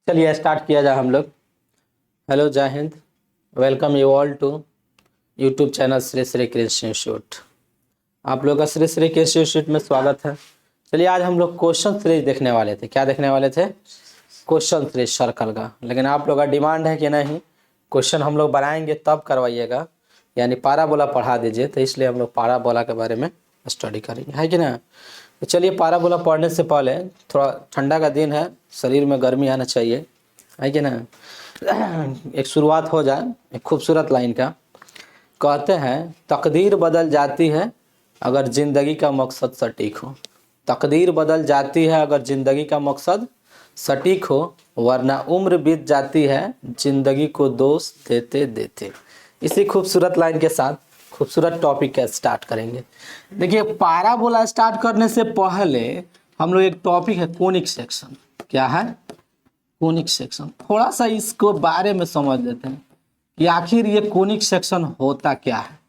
चलिए स्टार्ट किया जाए हम लोग। हेलो, जय हिंद। Welcome you all to YouTube channel Shri Shri Krishna institute. आप लोग का श्री श्री कृष्ण इंस्टीट्यूट में स्वागत है। चलिए आज हम लोग क्वेश्चन सीरीज देखने वाले थे। क्या देखने वाले थे? क्वेश्चन सीरीज सर्कल का। लेकिन आप लोग का डिमांड है कि नहीं क्वेश्चन हम लोग बनाएंगे तब करवाइएगा, यानी पाराबोला पढ़ा दीजिए। तो इसलिए हम लोग पाराबोला के बारे में स्टडी करेंगे, है कि ना। तो चलिए पाराबोला पढ़ने से पहले, थोड़ा ठंडा का दिन है, शरीर में गर्मी आना चाहिए, है कि ना। एक शुरुआत हो जाए एक खूबसूरत लाइन का। कहते हैं तकदीर बदल जाती है अगर ज़िंदगी का मकसद सटीक हो। तकदीर बदल जाती है अगर ज़िंदगी का मकसद सटीक हो, वरना उम्र बीत जाती है ज़िंदगी को दोष देते देते। इसी खूबसूरत लाइन के साथ खूबसूरत टॉपिक का स्टार्ट करेंगे। देखिए पाराबोला स्टार्ट करने से पहले हम लोग एक टॉपिक है कोनिक सेक्शन। क्या है? Conic section. थोड़ा सा इसको बारे में समझ लेते हैं कि आखिर ये कोनिक सेक्शन होता क्या है।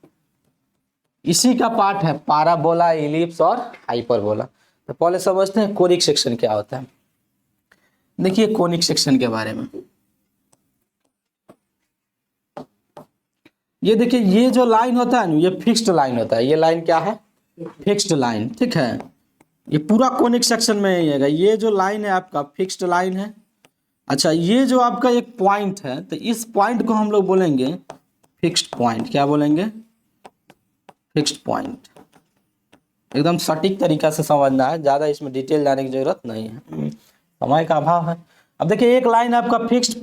इसी का पार्ट है पाराबोला, इलिप्स और हाइपरबोला। तो पहले समझते हैं कोनिक सेक्शन क्या होता है। देखिए कोनिक सेक्शन के बारे में, ये देखिए ये जो लाइन होता है ना, ये फिक्स्ड लाइन होता है। ये लाइन क्या है? फिक्स्ड लाइन, ठीक है। ये पूरा कोनिक सेक्शन में ही है। ये जो लाइन है आपका फिक्स्ड लाइन है। अच्छा, ये जो आपका एक पॉइंट है, तो इस पॉइंट को हम लोग बोलेंगे फिक्स्ड पॉइंट। क्या बोलेंगे? Fixed point. एकदम सटीक तरीका से समझना है, ज़्यादा इसमें डिटेल जाने की जरूरत नहीं है, समय का अभाव है। अब देखिए एक लाइन आपका फिक्स्ड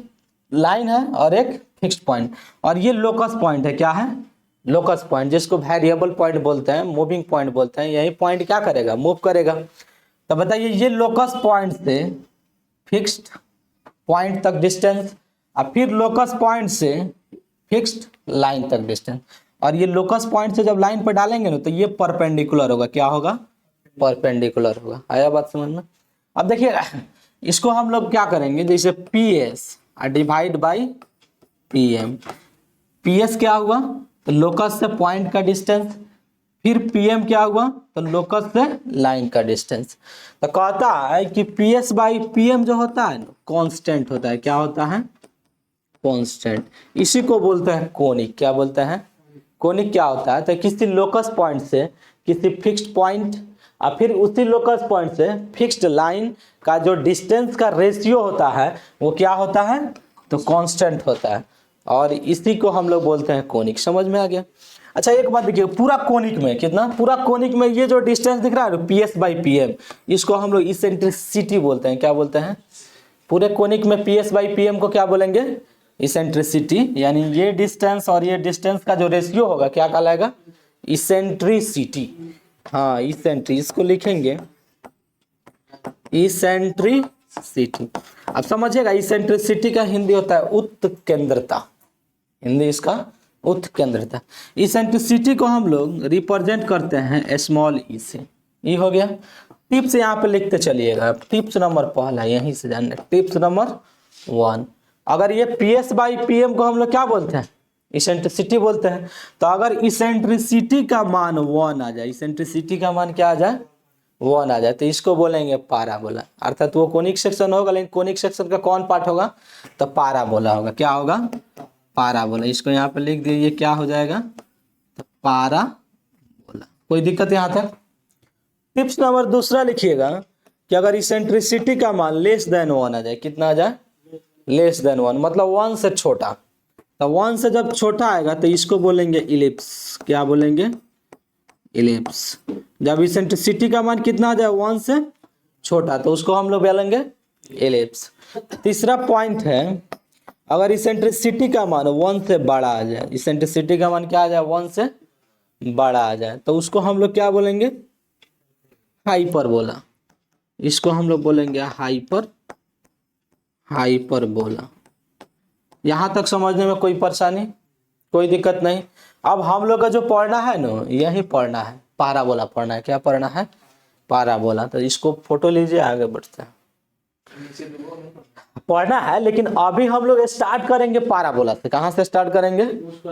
लाइन है और एक फिक्स्ड पॉइंट, और ये लोकस पॉइंट है। क्या है? लोकस पॉइंट, जिसको वेरिएबल पॉइंट बोलते हैं, मूविंग पॉइंट बोलते हैं। यही पॉइंट क्या करेगा? मूव करेगा। तो बताइए ये लोकस पॉइंट से फिक्स्ड पॉइंट तक डिस्टेंस, और फिर लोकस पॉइंट से फिक्स्ड लाइन तक डिस्टेंस, और ये लोकस पॉइंट से जब लाइन पर डालेंगे ना तो ये परपेंडिकुलर होगा। क्या होगा? परपेंडिकुलर होगा। आया बात समझ में? अब देखिए इसको हम लोग क्या करेंगे, जैसे P S divide by P M. P S क्या हुआ? तो लोकस से पॉइंट का डिस्टेंस, फिर पी एम क्या हुआ? तो लोकस से लाइन का डिस्टेंस। तो कहता है कि P S by P M जो होता है कांस्टेंट होता है। क्या होता है? कांस्टेंट। इसी को बोलते हैं कोनिक। क्या बोलते हैं? कोनिक क्या होता है? तो किसी लोकस पॉइंट से किसी फिक्स्ड पॉइंट और फिर उसी लोकस पॉइंट से फिक्स्ड लाइन का जो डिस्टेंस का रेशियो होता है वो क्या होता है? तो कांस्टेंट होता है, और इसी को हम लोग बोलते हैं कोनिक। समझ में आ गया? अच्छा एक बात देखिए, पूरा कोनिक में कितना, पूरा कोनिक में ये जो डिस्टेंस दिख रहा है P S by P M, इसको हम लोग इसेंट्रिसिटी बोलते हैं। क्या बोलते हैं? पूरे कोनिक में P S by P M को क्या बोलेंगे? इसेंट्रिसिटी। यानी ये डिस्टेंस और ये डिस्टेंस का जो रेशियो होगा क्या कहलाएगा? इसेंट्रिसिटी। हाँ इसेंट्री, इसको लिखेंगे इसेंट्रिसिटी। अब समझिएगा इसेंट्रिसिटी का हिंदी होता है उत्केंद्रता। हिंदी इसका उत्केंद्रता। इसेंट्रिसिटी को हम लोग रिप्रेजेंट करते हैं स्मॉल ई से। ये हो गया। टिप्स यहाँ पे लिखते चलिएगा। टिप्स नंबर पहला यहीं से जानना। टिप्स नंबर 1, अगर ये P S by P M को हम लोग क्या बोलते हैं? इसेंट्रिसिटी बोलते हैं। तो अगर इसेंट्रिसिटी का मान 1 आ जाए, इसेंट्रिसिटी का मान क्या आ जाए? 1 आ जाए, तो इसको बोलेंगे पाराबोला। अर्थात वो कोनिक सेक्शन होगा, लेकिन कोनिक सेक्शन का कौन पार्ट होगा? तो पाराबोला होगा। क्या होगा? पाराबोला। इसको यहाँ पे लिख दिए, ये क्या हो जाएगा? तो पाराबोला। कोई दिक्कत यहाँ तक? टिप्स नंबर दूसरा लिखिएगा कि अगर इसेंट्रिसिटी का मान लेस देन 1 आ जाए। कितना आ जाए? लेस देन 1, मतलब 1 से छोटा। तो 1 से जब छोटा आएगा तो इसको बोलेंगे इलिप्स। क्या बोलेंगे? इलिप्स। जब इसेंट्रिसिटी का मान कितना आ जाए? 1 से छोटा, तो उसको हम लोग बोलेंगे इलिप्स। तीसरा पॉइंट है, अगर इसेंट्रिसिटी का मान 1 से बड़ा आ जाए, इसेंट्रिसिटी का मान क्या आ जाए? 1 से बड़ा आ जाए, तो उसको हम लोग क्या बोलेंगे? हाइपरबोला। इसको हम लोग बोलेंगे हाइपरबोला। यहाँ तक समझने में कोई परेशानी, कोई दिक्कत नहीं। अब हम लोग का जो पढ़ना है ना, यही पढ़ना है, पाराबोला पढ़ना है। क्या पढ़ना है? पाराबोला। तो इसको फोटो लीजिए, आगे बढ़ते हैं। पढ़ना है, लेकिन अभी हम लोग स्टार्ट करेंगे पाराबोला से। कहाँ से स्टार्ट करेंगे?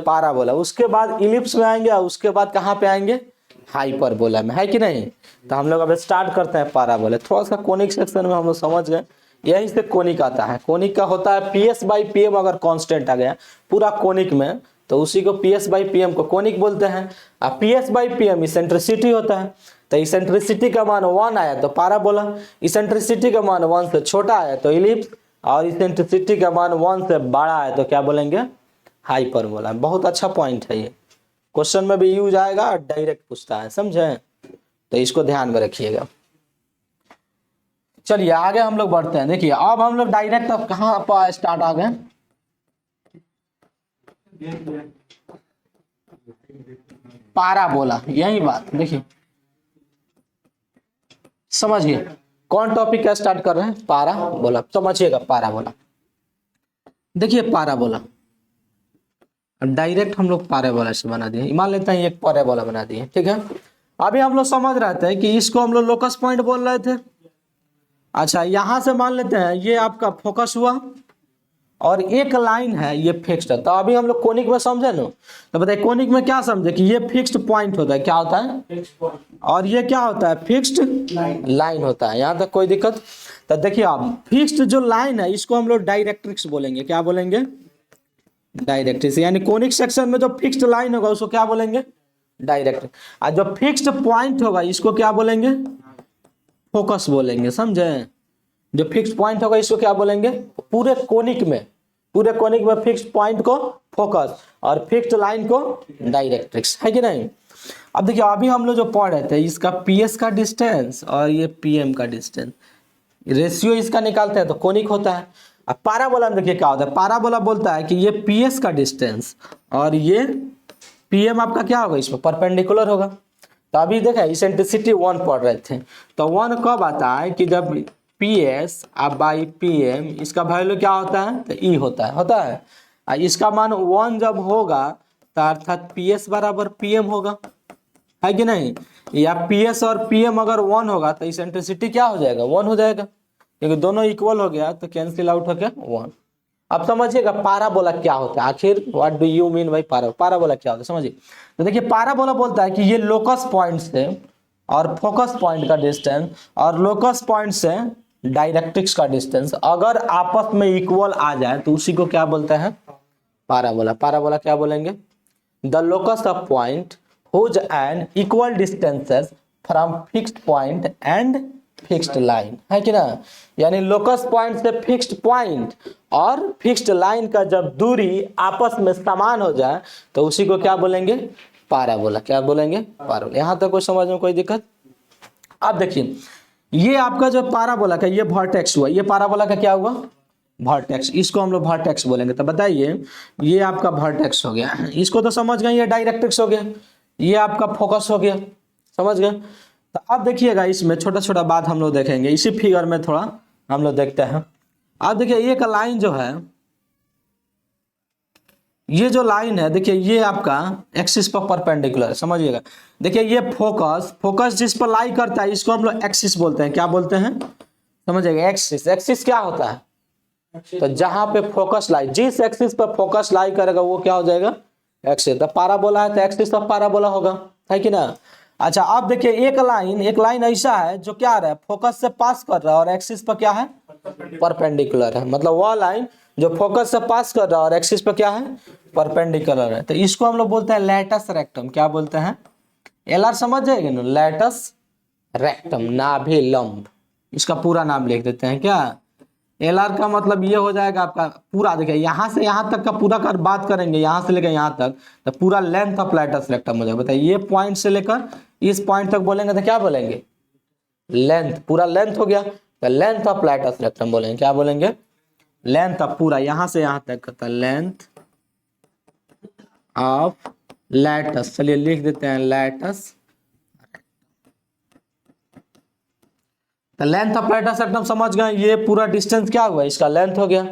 पाराबोला। उसके बाद इलिप्स में आएंगे, और उसके बाद कहाँ पे आएंगे? हाइपरबोला में, है कि नहीं। तो हम लोग अब स्टार्ट करते हैं पैराबोला। थोड़ा सा कोनिक सेक्शन में हम लोग समझ गए, यहीं से कोनिक आता है। कोनिक का होता है PS बाई PM, अगर कांस्टेंट आ गया पूरा कोनिक में तो उसी को PS बाई PM को कोनिक बोलते हैं। अब PS बाई PM इसेंट्रिसिटी होता है, तो इसेंट्रिसिटी का मान 1 आया तो पैराबोला, इसेंट्रिसिटी का मान 1 से छोटा आया तो इलिप्स, और इसेंट्रिसिटी का मान 1 से बड़ा आया तो क्या बोलेंगे, हाइपरबोला। बहुत अच्छा पॉइंट है ये, क्वेश्चन में भी यूज आएगा और डायरेक्ट पूछता है, समझे, तो इसको ध्यान में रखिएगा। चलिए आगे हम लोग बढ़ते हैं। देखिए अब हम लोग डायरेक्ट अब कहाँ पर स्टार्ट आ गए, पैराबोला, यही बात। देखिए समझिए कौन टॉपिक का स्टार्ट कर रहे हैं, पैराबोला, समझिएगा पैराबोला। देखिए पैराबोला डायरेक्ट हम लोग पैराबोला से बना दिए, मान लेते हैं एक पैराबोला बना दिए, ठीक है। अभी हम लोग समझ रहे थे कि इसको हम लोग लोकस पॉइंट बोल रहे थे। अच्छा यहां से मान लेते हैं ये आपका फोकस हुआ और एक लाइन है ये फिक्स्ड है। तो अभी हम लोग कोनिक में समझे ना, तो बताइए कोनिक में क्या समझे कि ये फिक्स्ड पॉइंट होता है, क्या होता है, और ये क्या होता है, फिक्स्ड लाइन होता है। यहाँ तक कोई दिक्कत। तो देखिए आप फिक्स्ड जो लाइन है इसको हम लोग डायरेक्ट्रिक्स बोलेंगे, क्या बोलेंगे, डायरेक्ट्रिक्स। यानी कोनिक सेक्शन में जो फिक्स्ड लाइन होगा उसको क्या बोलेंगे, डायरेक्ट्रिक्स। और जो फिक्स्ड पॉइंट होगा इसको क्या बोलेंगे, फोकस बोलेंगे, समझे। जो फिक्स्ड पॉइंट होगा इसको क्या बोलेंगे, पूरे कोनिक में फिक्स्ड पॉइंट को फोकस और फिक्स्ड लाइन को डायरेक्ट्रिक्स, है कि नहीं। अब देखिए अभी हम लोग जो पढ़ रहे थे इसका PS का डिस्टेंस और ये PM का डिस्टेंस, रेशियो इसका निकालते हैं तो कोनिक होता है। अब पैराबोला में देखिए क्या होता है, पैराबोला बोलता है कि ये PS का डिस्टेंस और ये PM आपका क्या होगा, इसमें परपेंडिकुलर होगा। तो अभी देखा इसेंट्रिसिटी 1 पढ़ रहे थे, तो 1 कब आता है कि जब PS अब बाई PM इसका वैल्यू क्या होता है, तो E होता है। और इसका मान 1 जब होगा तो अर्थात PS बराबर PM होगा, है कि नहीं। या PS और PM अगर 1 होगा तो इसेंट्रिसिटी क्या हो जाएगा, 1 हो जाएगा, क्योंकि दोनों इक्वल हो गया तो कैंसिल आउट हो गया 1। अब समझिएगा पैराबोला क्या होता है, आखिर what do you mean by parabola क्या होता है, समझिए। तो देखिए पैराबोला बोलता है कि ये लोकस पॉइंट से और फोकस पॉइंट का डिस्टेंस और लोकस पॉइंट से डायरेक्ट्रिक्स का डिस्टेंस अगर आपस में इक्वल आ जाए तो उसी को क्या बोलते हैं, पैराबोला। पैराबोला क्या बोलेंगे, the locus of point whose an equal distances from fixed point and fixed line, है कि ना। यानी लोकस पॉइंट से फिक्स्ड पॉइंट और फिक्स्ड लाइन का जब दूरी आपस में समान हो जाए तो उसी को क्या बोलेंगे, पैराबोला। क्या बोलेंगे, पैराबोला। यहां तक कोई समझ में कोई दिक्कत। अब देखिए ये आपका जो पैराबोला का ये वर्टेक्स हुआ, ये पैराबोला का क्या हुआ, वर्टेक्स, इसको हम लोग वर्टेक्स बोलेंगे। तो बताइए ये आपका वर्टेक्स हो गया, इसको तो समझ गए, ये डायरेक्ट्रिक्स हो गया, ये आपका फोकस हो गया, समझ गए। तो अब देखिएगा इसमें छोटा छोटा बात हम लोग देखेंगे, इसी फिगर में थोड़ा हम लोग देखते हैं। अब देखिए एक लाइन जो है, ये जो लाइन है देखिए ये आपका एक्सिस पर परपेंडिकुलर है, समझिएगा। देखिए ये फोकस जिस पर लाई करता है इसको हम लोग एक्सिस बोलते हैं, क्या बोलते हैं, समझिएगा। एक्सिस क्या होता है, तो जहां पे फोकस लाई, जिस एक्सिस पर फोकस लाई करेगा वो क्या हो जाएगा, एक्सिस। तो पैराबोला है तो एक्सिस ऑफ पैराबोला होगा, है कि ना। अच्छा अब देखिए एक लाइन ऐसा है जो क्या है, फोकस से पास कर रहा है और एक्सिस पर क्या है, परपेंडिकुलर है। मतलब वह लाइन जो फोकस से पास कर रहा है और एक्सिस पर क्या है, परपेंडिकुलर है। तो इसको हम लोग बोलते हैं लैटस रेक्टम, क्या बोलते हैं, LR समझ जाएंगे ना, लैटस रेक्टम, नाभि लंब, इसका पूरा नाम लिख देते हैं क्या। LR का मतलब ये हो जाएगा आपका पूरा, देखिए यहाँ से यहाँ तक का पूरा कर बात करेंगे, यहाँ से लेकर यहाँ तक तो पूरा लेंथ ऑफ लैटस रेक्टम हो जाएगा। बताइए ये पॉइंट से लेकर इस पॉइंट तक बोलेंगे तो क्या बोलेंगे, लेंथ, पूरा लेंथ हो गया तो लेंथ ऑफ लैटस रेक्टम बोलेंगे, क्या बोलेंगे, लेंथ ऑफ पूरा यहाँ से यहाँ तक का लेंथ ऑफ लैटस। चलिए लिख देते हैं लैटस, तो लेंथ ऑफ लैटस रेक्टम समझ गए, ये पूरा डिस्टेंस क्या हुआ, इसका लेंथ हो गया।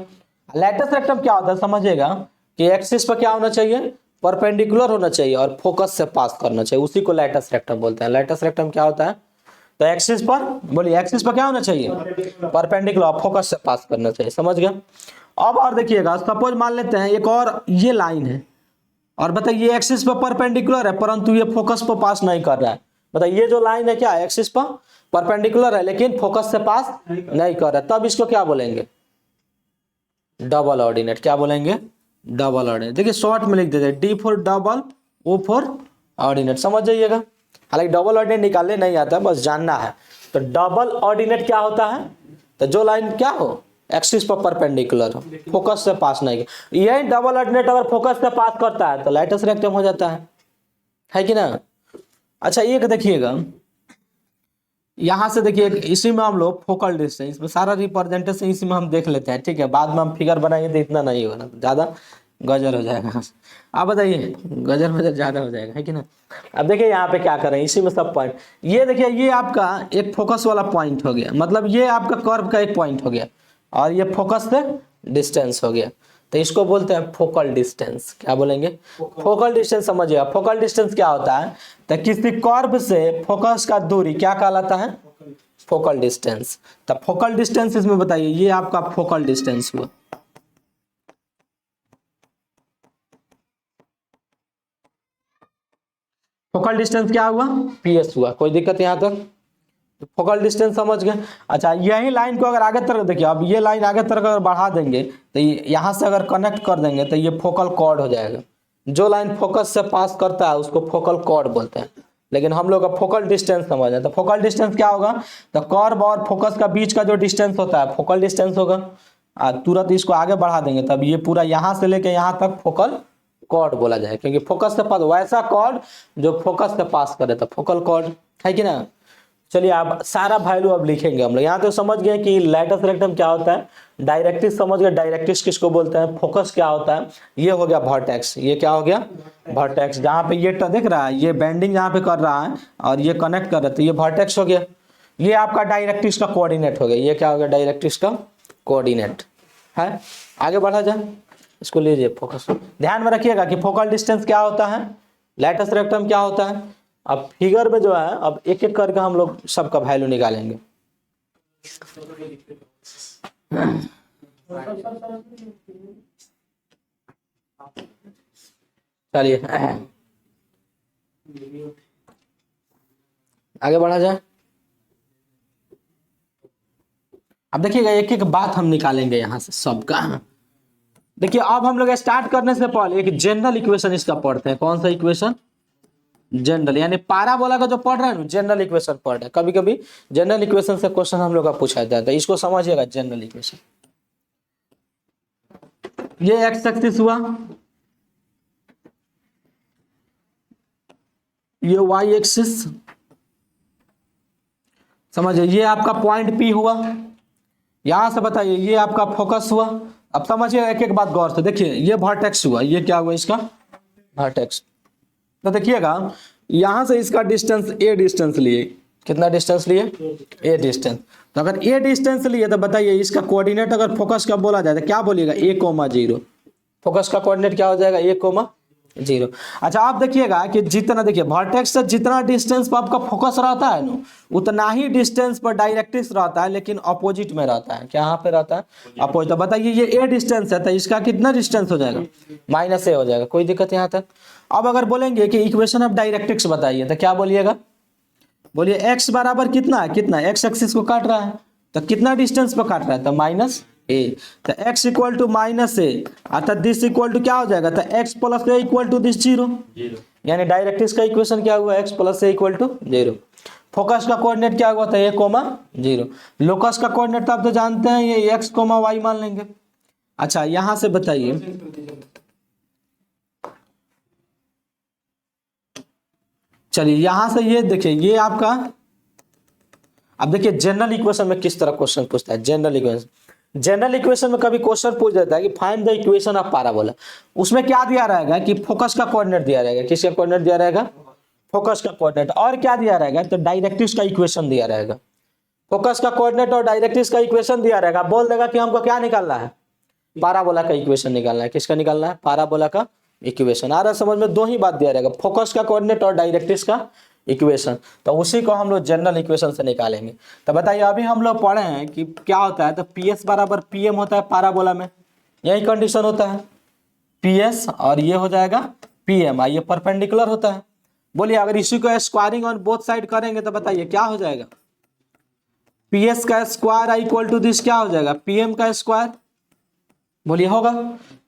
लैटस रेक्टम क्या होता है समझिएगा कि एक्सिस पर क्या होना चाहिए, परपेंडिकुलर होना चाहिए और फोकस से पास करना चाहिए, उसी को लैटस रेक्टम बोलते हैं। लैटस रेक्टम क्या होता है, तो एक्सिस पर, बोलिए एक्सिस पर क्या होना चाहिए, परपेंडिकुलर, फोकस से पास करना चाहिए, समझ गए। अब और देखिएगा सपोज मान लेते हैं एक और ये लाइन है और बताइए एक्सिस पर परपेंडिकुलर है परंतु ये फोकस पर पास नहीं कर रहा है। बताइए ये जो लाइन है क्या एक्सिस पर परपेंडिकुलर है लेकिन फोकस से पास नहीं कर रहा है, तब इसको क्या बोलेंगे? Double ordinate. क्या बोलेंगे? Double ordinate. देखिए शॉर्ट में लिख देते हैं D for double, O for ordinate, समझ जाइएगा। हालांकि डबल ऑर्डिनेट निकालने नहीं आता है, बस जानना है। तो डबल ऑर्डिनेट क्या होता है? तो जो लाइन क्या हो एक्सिस पर परपेंडिकुलर हो, फोकस से पास नहीं, यही डबल ऑर्डिनेट अगर फोकस से पास करता है तो लाइटस रेक्टम हो जाता है कि ना। अच्छा एक देखिएगा यहाँ से, देखिए इसी में हम लोग फोकल डिस्टेंस में सारा रिप्रेजेंटेशन इसी में हम देख लेते हैं, ठीक है। बाद में हम फिगर बनाएंगे तो इतना नहीं होगा, ज़्यादा गजर हो जाएगा। आप बताइए गजर मजर ज़्यादा हो जाएगा, है कि ना। अब देखिए यहाँ पे क्या करें, इसी में सब पॉइंट, ये देखिए ये आपका एक फोकस वाला पॉइंट हो गया, मतलब ये आपका कर्व का एक पॉइंट हो गया और ये फोकस से डिस्टेंस हो गया, तो इसको बोलते हैं फोकल डिस्टेंस। क्या बोलेंगे? Focal distance. समझिए फोकल डिस्टेंस क्या होता है? तो किसी कर्व से फोकस का दूरी क्या कहलाता है? Focal distance. तो फोकल डिस्टेंस इसमें बताइए, ये आपका फोकल डिस्टेंस हुआ। फोकल डिस्टेंस क्या हुआ? पीएस हुआ। कोई दिक्कत यहाँ तक? फोकल डिस्टेंस समझ गए। अच्छा यही लाइन को अगर आगे तरफ देखिए, अब ये लाइन आगे तरफ अगर बढ़ा देंगे तो यहाँ से अगर कनेक्ट कर देंगे तो ये फोकल कॉर्ड हो जाएगा। जो लाइन फोकस से पास करता है उसको फोकल कॉर्ड बोलते हैं, लेकिन हम लोग का फोकल डिस्टेंस समझ है। तो फोकल डिस्टेंस क्या होगा? तो कर्व और फोकस का बीच का जो डिस्टेंस होता है फोकल डिस्टेंस होगा। तुरंत इसको आगे बढ़ा देंगे तब ये पूरा यहाँ से लेके यहाँ तक फोकल कॉर्ड बोला जाए, क्योंकि फोकस से पास वैसा कॉर्ड जो फोकस से पास करे तो फोकल कॉर्ड, है कि ना। चलिए आप सारा वैल्यू अब लिखेंगे हम लोग। यहाँ तो समझ गए कि लाइटस रेक्टम क्या होता है, डायरेक्ट्रिक्स समझ गए, डायरेक्ट्रिक्स किसको बोलते हैं, फोकस क्या होता है, ये हो गया वर्टेक्स, ये क्या हो गया वर्टेक्स। जहाँ पे ये देख रहा है ये बेंडिंग यहाँ पे कर रहा है और ये कनेक्ट कर रहा है तो ये वर्टेक्स हो गया। ये आपका डायरेक्ट्रिक्स का कोऑर्डिनेट हो गया, ये क्या हो गया डायरेक्ट्रिक्स का कोऑर्डिनेट है। आगे बढ़ा जाए, इसको लीजिए फोकस। ध्यान में रखिएगा कि फोकल डिस्टेंस क्या होता है, लाइटस रेक्टम क्या होता है। अब फिगर में जो है अब एक एक करके हम लोग सबका वैल्यू निकालेंगे। चलिए आगे बढ़ा जाए। अब देखिएगा एक एक बात हम निकालेंगे यहाँ से सबका। देखिए अब हम लोग स्टार्ट करने से पहले एक जनरल इक्वेशन इसका पढ़ते हैं। कौन सा इक्वेशन? जनरल, यानी पाराबोला का जो पढ़ रहे हैं ना जनरल इक्वेशन पढ़ रहे हैं। कभी कभी जनरल इक्वेशन से क्वेश्चन हम लोग का पूछा जाता है, इसको समझिएगा जनरल इक्वेशन। ये एक्स एक्सिस हुआ, ये वाई एक्सिस, समझिए ये आपका पॉइंट पी हुआ। यहां से बताइए ये आपका फोकस हुआ। अब समझिए एक एक बात गौर से देखिए, ये वर्टेक्स हुआ, ये क्या हुआ इसका वर्टेक्स। तो देखिएगा यहां से इसका डिस्टेंस ए डिस्टेंस लिए, कितना डिस्टेंस लिए? ए डिस्टेंस। तो अगर ए डिस्टेंस लिए तो बताइए इसका कोऑर्डिनेट अगर फोकस का बोला जाए तो क्या बोलिएगा? ए कोमा जीरो। फोकस का कोऑर्डिनेट क्या हो जाएगा? ए कोमा जीरो। अच्छा आप देखिएगा कि जितना, देखिए वर्टेक्स से जितना डिस्टेंस पर आपका फोकस रहता है ना उतना ही डिस्टेंस पर डायरेक्ट्रिक्स रहता है, लेकिन अपोजिट में रहता है। क्या यहाँ पे रहता है? अपोजिट। तो बताइए ये ए डिस्टेंस है तो इसका कितना डिस्टेंस हो जाएगा? माइनस ए हो जाएगा। कोई दिक्कत यहाँ तक? अब अगर बोलेंगे कि इक्वेशन ऑफ डायरेक्ट्रिक्स बताइए तो क्या बोलिएगा? बोलिए एक्स बराबर कितना है, कितना एक्स एक्सिस को काट रहा है तो कितना डिस्टेंस पर काट रहा है? तो माइनस ए। तो x equal to minus A अर्थात दिस इक्वल टू क्या हो जाएगा? तो x plus A equal to this zero, यानी डायरेक्ट्रिक्स का इक्वेशन क्या हुआ? x plus A equal to zero. Focus का कोऑर्डिनेट क्या हुआ था? A comma zero. लोकस का कोऑर्डिनेट तो आप तो जानते हैं ये x कोमा वाई मान लेंगे। अच्छा यहां से बताइए, चलिए यहां से ये देखिए ये आपका, अब देखिए जनरल इक्वेशन में किस तरह क्वेश्चन पूछता है। जनरल इक्वेशन में कभी क्वेश्चन पूछ जाता है कि find the equation of parabola. उसमें क्या दिया रहेगा कि फोकस का कोऑर्डिनेट दिया रहेगा। किसका कोऑर्डिनेट दिया रहेगा? फोकस का कोऑर्डिनेट। और क्या दिया रहेगा? तो डायरेक्ट्रिक्स का इक्वेशन दिया रहेगा। फोकस का कोऑर्डिनेट और डायरेक्ट्रिक्स का इक्वेशन दिया रहेगा। बोल देगा कि हमको क्या निकालना है? पैराबोला का इक्वेशन निकालना है। किसका निकालना है? पैराबोला का इक्वेशन। आ रहा समझ में? दो ही बात दिया रहेगा, फोकस का कोऑर्डिनेट और डायरेक्ट्रिक्स का इक्वेशन। तो उसी को हम लोग जनरल इक्वेशन से निकालेंगे। तो बताइए अभी हम लोग पढ़े हैं कि क्या होता है, तो पी एस बराबर पी एम होता है पैराबोला में, यही कंडीशन होता है। पी एस और ये हो जाएगा PM, ये परपेंडिकुलर होता है। बोलिए अगर इसी को स्क्वायरिंग ऑन बोथ साइड करेंगे तो बताइए क्या हो जाएगा, PS का स्क्वायर इक्वल टू दिस क्या हो जाएगा, PM का स्क्वायर। बोलिए होगा।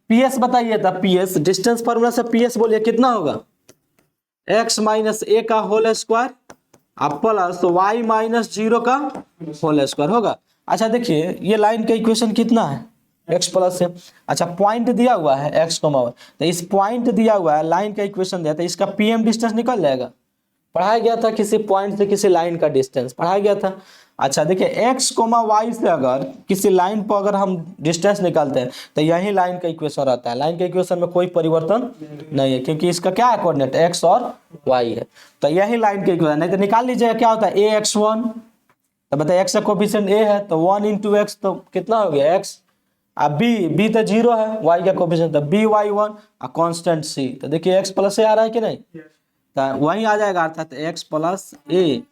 PS बताइए था, PS डिस्टेंस फॉर्मूला से PS बोलिए कितना होगा, x माइनस ए का whole square plus y minus 0 का होल स्क्वायर होगा। अच्छा देखिए ये लाइन का इक्वेशन कितना है, x प्लस है। अच्छा पॉइंट दिया हुआ है x, तो इस पॉइंट दिया हुआ है, लाइन का इक्वेशन दिया था, इसका PM डिस्टेंस निकल जाएगा। पढ़ाया गया था किसी पॉइंट से किसी लाइन का डिस्टेंस पढ़ाया गया था। अच्छा देखिए x, y से अगर किसी लाइन पर अगर हम डिस्टेंस निकालते हैं तो यही लाइन का इक्वेशन रहता है। लाइन के इक्वेशन में कोई परिवर्तन नहीं है क्योंकि इसका क्या है कोऑर्डिनेट, x और y है, तो यही लाइन का इक्वेशन। नहीं तो निकाल लीजिएगा क्या होता है ax1, तो बताइए x का कोफिशिएंट a है तो 1 इंटू एक्स तो कितना हो गया x, अब b तो 0 है, y का कोफिशिएंट तो by1 और कांस्टेंट c, तो देखिए x प्लस a आ रहा है कि नहीं, तो वहीं आ जाएगा अर्थात x प्लस ए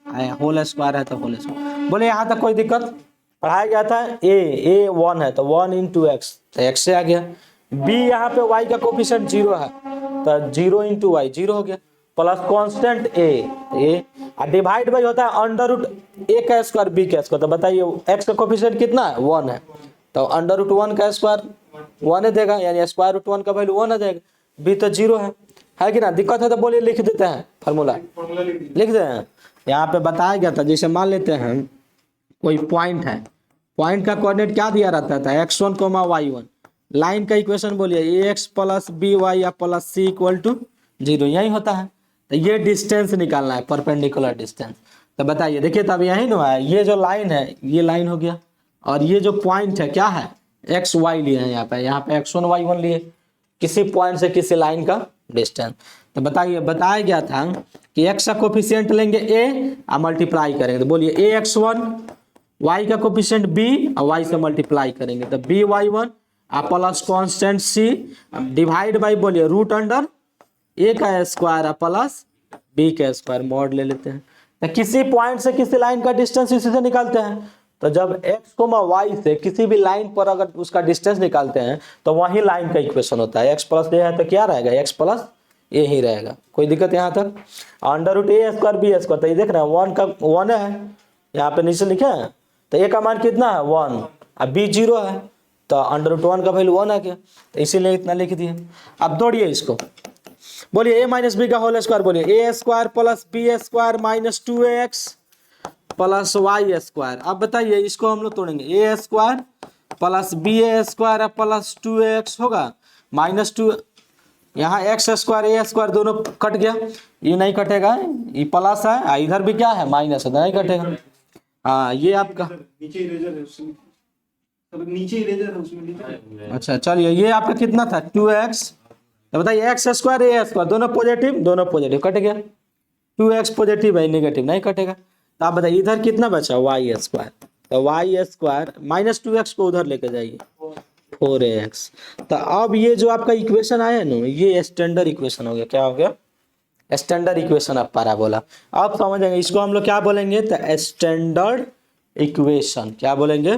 होल स्क्वायर है तो होल स्क्वायर। बोले यहाँ तक कोई दिक्कत, पढ़ाया गया था a 1 है तो 1 इंटू एक्स तो x से आ गया, b यहाँ पे y का कोफिशिएंट 0 है तो 0 इंटू वाई 0 हो गया, plus constant a divide by होता है अंडर रूट a का स्क्वायर b का स्क्वायर। तो बताइए x का कोफिशिएंट कितना है 1 है तो अंडर रूट 1 का स्क्वायर 1 है देगा, यानी स्क्वायर रूट 1 का वैल्यू 1 आ जाएगा, b तो 0 है कि ना। दिक्कत है तो बोलिए लिख देते हैं, फार्मूला लिख दे हैं। यहाँ पे बताया गया था जैसे मान लेते हैं कोई पॉइंट है, पॉइंट का कोऑर्डिनेट क्या दिया रहता था x1, y1, लाइन का इक्वेशन बोलिए ax प्लस by या प्लस c इक्वल टू 0, यही होता है। तो ये डिस्टेंस निकालना है, परपेंडिकुलर डिस्टेंस। तो बताइए देखिए तब यही ना है, ये जो लाइन है ये लाइन हो गया और ये जो पॉइंट है क्या है एक्स वाई लिए हैं, यहाँ पे x1 y1 लिए, किसी पॉइंट से किसी लाइन का डिस्टेंस। तो बताइए बताया गया था कि x का कोफिशिएंट लेंगे a और मल्टीप्लाई करेंगे, तो बोलिए ax1, y का कोफिशिएंट b और y से मल्टीप्लाई करेंगे तो by1 plus constant c divide by बोलिए रूट अंडर a का स्क्वायर प्लस b का स्क्वायर, मॉड ले लेते हैं। तो किसी पॉइंट से किसी लाइन का डिस्टेंस इसी से निकालते हैं, तो जब x, y से किसी भी लाइन पर अगर उसका डिस्टेंस निकालते हैं तो वही लाइन का इक्वेशन होता है। x प्लस ए है तो क्या रहेगा, x प्लस ए ही रहेगा। कोई दिक्कत यहाँ तक, अंडर रूट ए स्क्वायर बी स्क्वायर, तो ये देख रहे हैं 1 का 1 है, यहाँ पे नीचे लिखे हैं, तो ए का मान कितना है 1 अब b 0 है तो अंडर रूट 1 का वैल्यू 1 आ गया, तो इसीलिए इतना लिख दिए। अब दौड़िए इसको, बोलिए a माइनस बी का होल स्क्वायर, बोलिए a square plus B square minus 2ax plus Y square. अब बताइए इसको हम लोग तोड़ेंगे, A square plus B square plus 2ax होगा माइनस 2, यहाँ एक्स स्क्वायर ए स्क्वायर दोनों कट गया, ये नहीं कटेगा, ये प्लस है, इधर भी क्या है माइनस है, नहीं कटेगा। हाँ ये आपका नीचे इरेजर है उसमें, नीचे इरेजर है उसमें। अच्छा चलिए ये आपका कितना था 2x, तो बताइए एक्स स्क्वायर ए स्क्वायर दोनों पॉजिटिव कट गया, 2x पॉजिटिव है नेगेटिव नहीं कटेगा। तो आप बताइए इधर कितना बचा वाई स्क्वायर, तो वाई स्क्वायर माइनस 2x को उधर लेके जाइए 4ax। तो अब ये जो आपका इक्वेशन आया ना ये स्टैंडर्ड इक्वेशन हो गया, क्या हो गया स्टैंडर्ड इक्वेशन ऑफ पैराबोला। आप समझेंगे इसको हम लोग क्या बोलेंगे, तो स्टैंडर्ड इक्वेशन, क्या बोलेंगे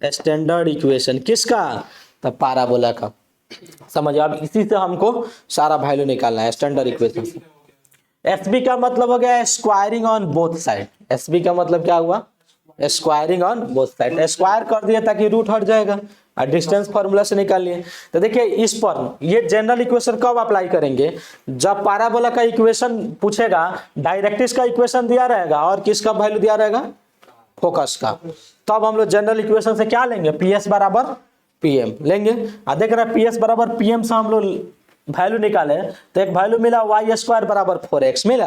स्टैंडर्ड इक्वेशन किसका, तो पैराबोला का। समझिए अब इसी से हमको सारा वैल्यू निकालना है स्टैंडर्ड इक्वेशन से। एसबी का मतलब हो गया squaring on both side, SB का मतलब क्या हुआ squaring on both side, square कर दिया ताकि रूट हट जाएगा और डिस्टेंस फार्मूला से निकाल लिए। तो देखिए इस पर ये जनरल इक्वेशन कब अप्लाई करेंगे, जब पैराबोला का इक्वेशन पूछेगा, डायरेक्ट्रिक्स का इक्वेशन दिया रहेगा और किसका वैल्यू दिया रहेगा फोकस का, तब हम लोग जनरल इक्वेशन से क्या लेंगे PS बराबर PM लेंगे। देख रहे हैं PS बराबर PM से हम लोग वैल्यू निकाले तो एक वैल्यू मिला वाई स्क्वायर बराबर 4x मिला,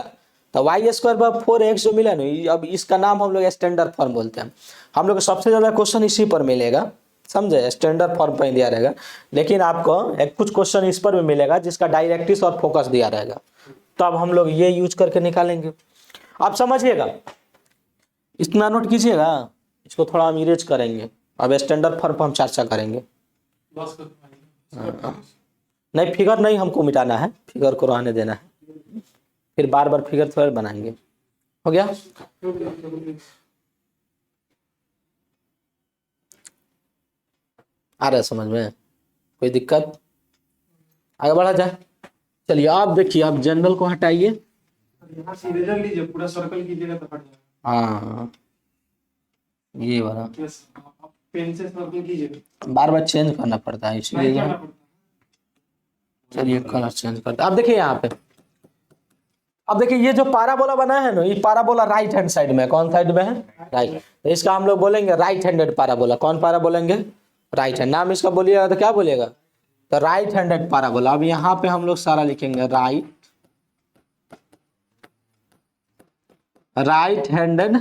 तो वाई स्क्वायर बराबर 4x जो मिला नहीं, अब इसका नाम हम लोग स्टैंडर्ड फॉर्म बोलते हैं। हम लोग को सबसे ज्यादा क्वेश्चन इसी पर मिलेगा, समझे स्टैंडर्ड फॉर्म पर दिया रहेगा, लेकिन आपको एक कुछ क्वेश्चन इस पर भी मिलेगा जिसका डायरेक्ट्रिक्स और फोकस दिया रहेगा, तब हम लोग ये यूज करके निकालेंगे। आप समझिएगा, इतना नोट कीजिएगा, इसको थोड़ा हम इरेज करेंगे, अब स्टैंडर्ड फॉर्म पर हम चर्चा करेंगे। नहीं फिगर नहीं हमको मिटाना है, फिगर को रहने देना है, फिर बार बार फिगर थोड़ा बनाएंगे। हो गया, आ रहा है समझ में, कोई दिक्कत, आगे बढ़ा जाए। चलिए आप देखिए, आप जनरल को हटाइए। यहाँ से इरेजर लीजिए, पूरा सर्कल कीजिएगा तो हट जाएगा। हाँ ये वाला यस, आप पेन से सर्कल कीजिएगा। बार बार चेंज करना पड़ता है नहीं इसलिए। करना पड़ता। चलिए कलर चेंज करते हैं। अब देखिए यहाँ पे, अब देखिए ये जो पाराबोला बना है ना, ये पाराबोला राइट हैंड साइड में है। कौन साइड में है? राइट। तो इसका हम लोग बोलेंगे राइट हैंडेड पाराबोला। कौन पारा बोलेंगे? Right hand. नाम इसका बोलिएगा तो क्या बोलिएगा? तो राइट हैंडेड पाराबोला। अब यहाँ पे हम लोग सारा लिखेंगे राइट हैंडेड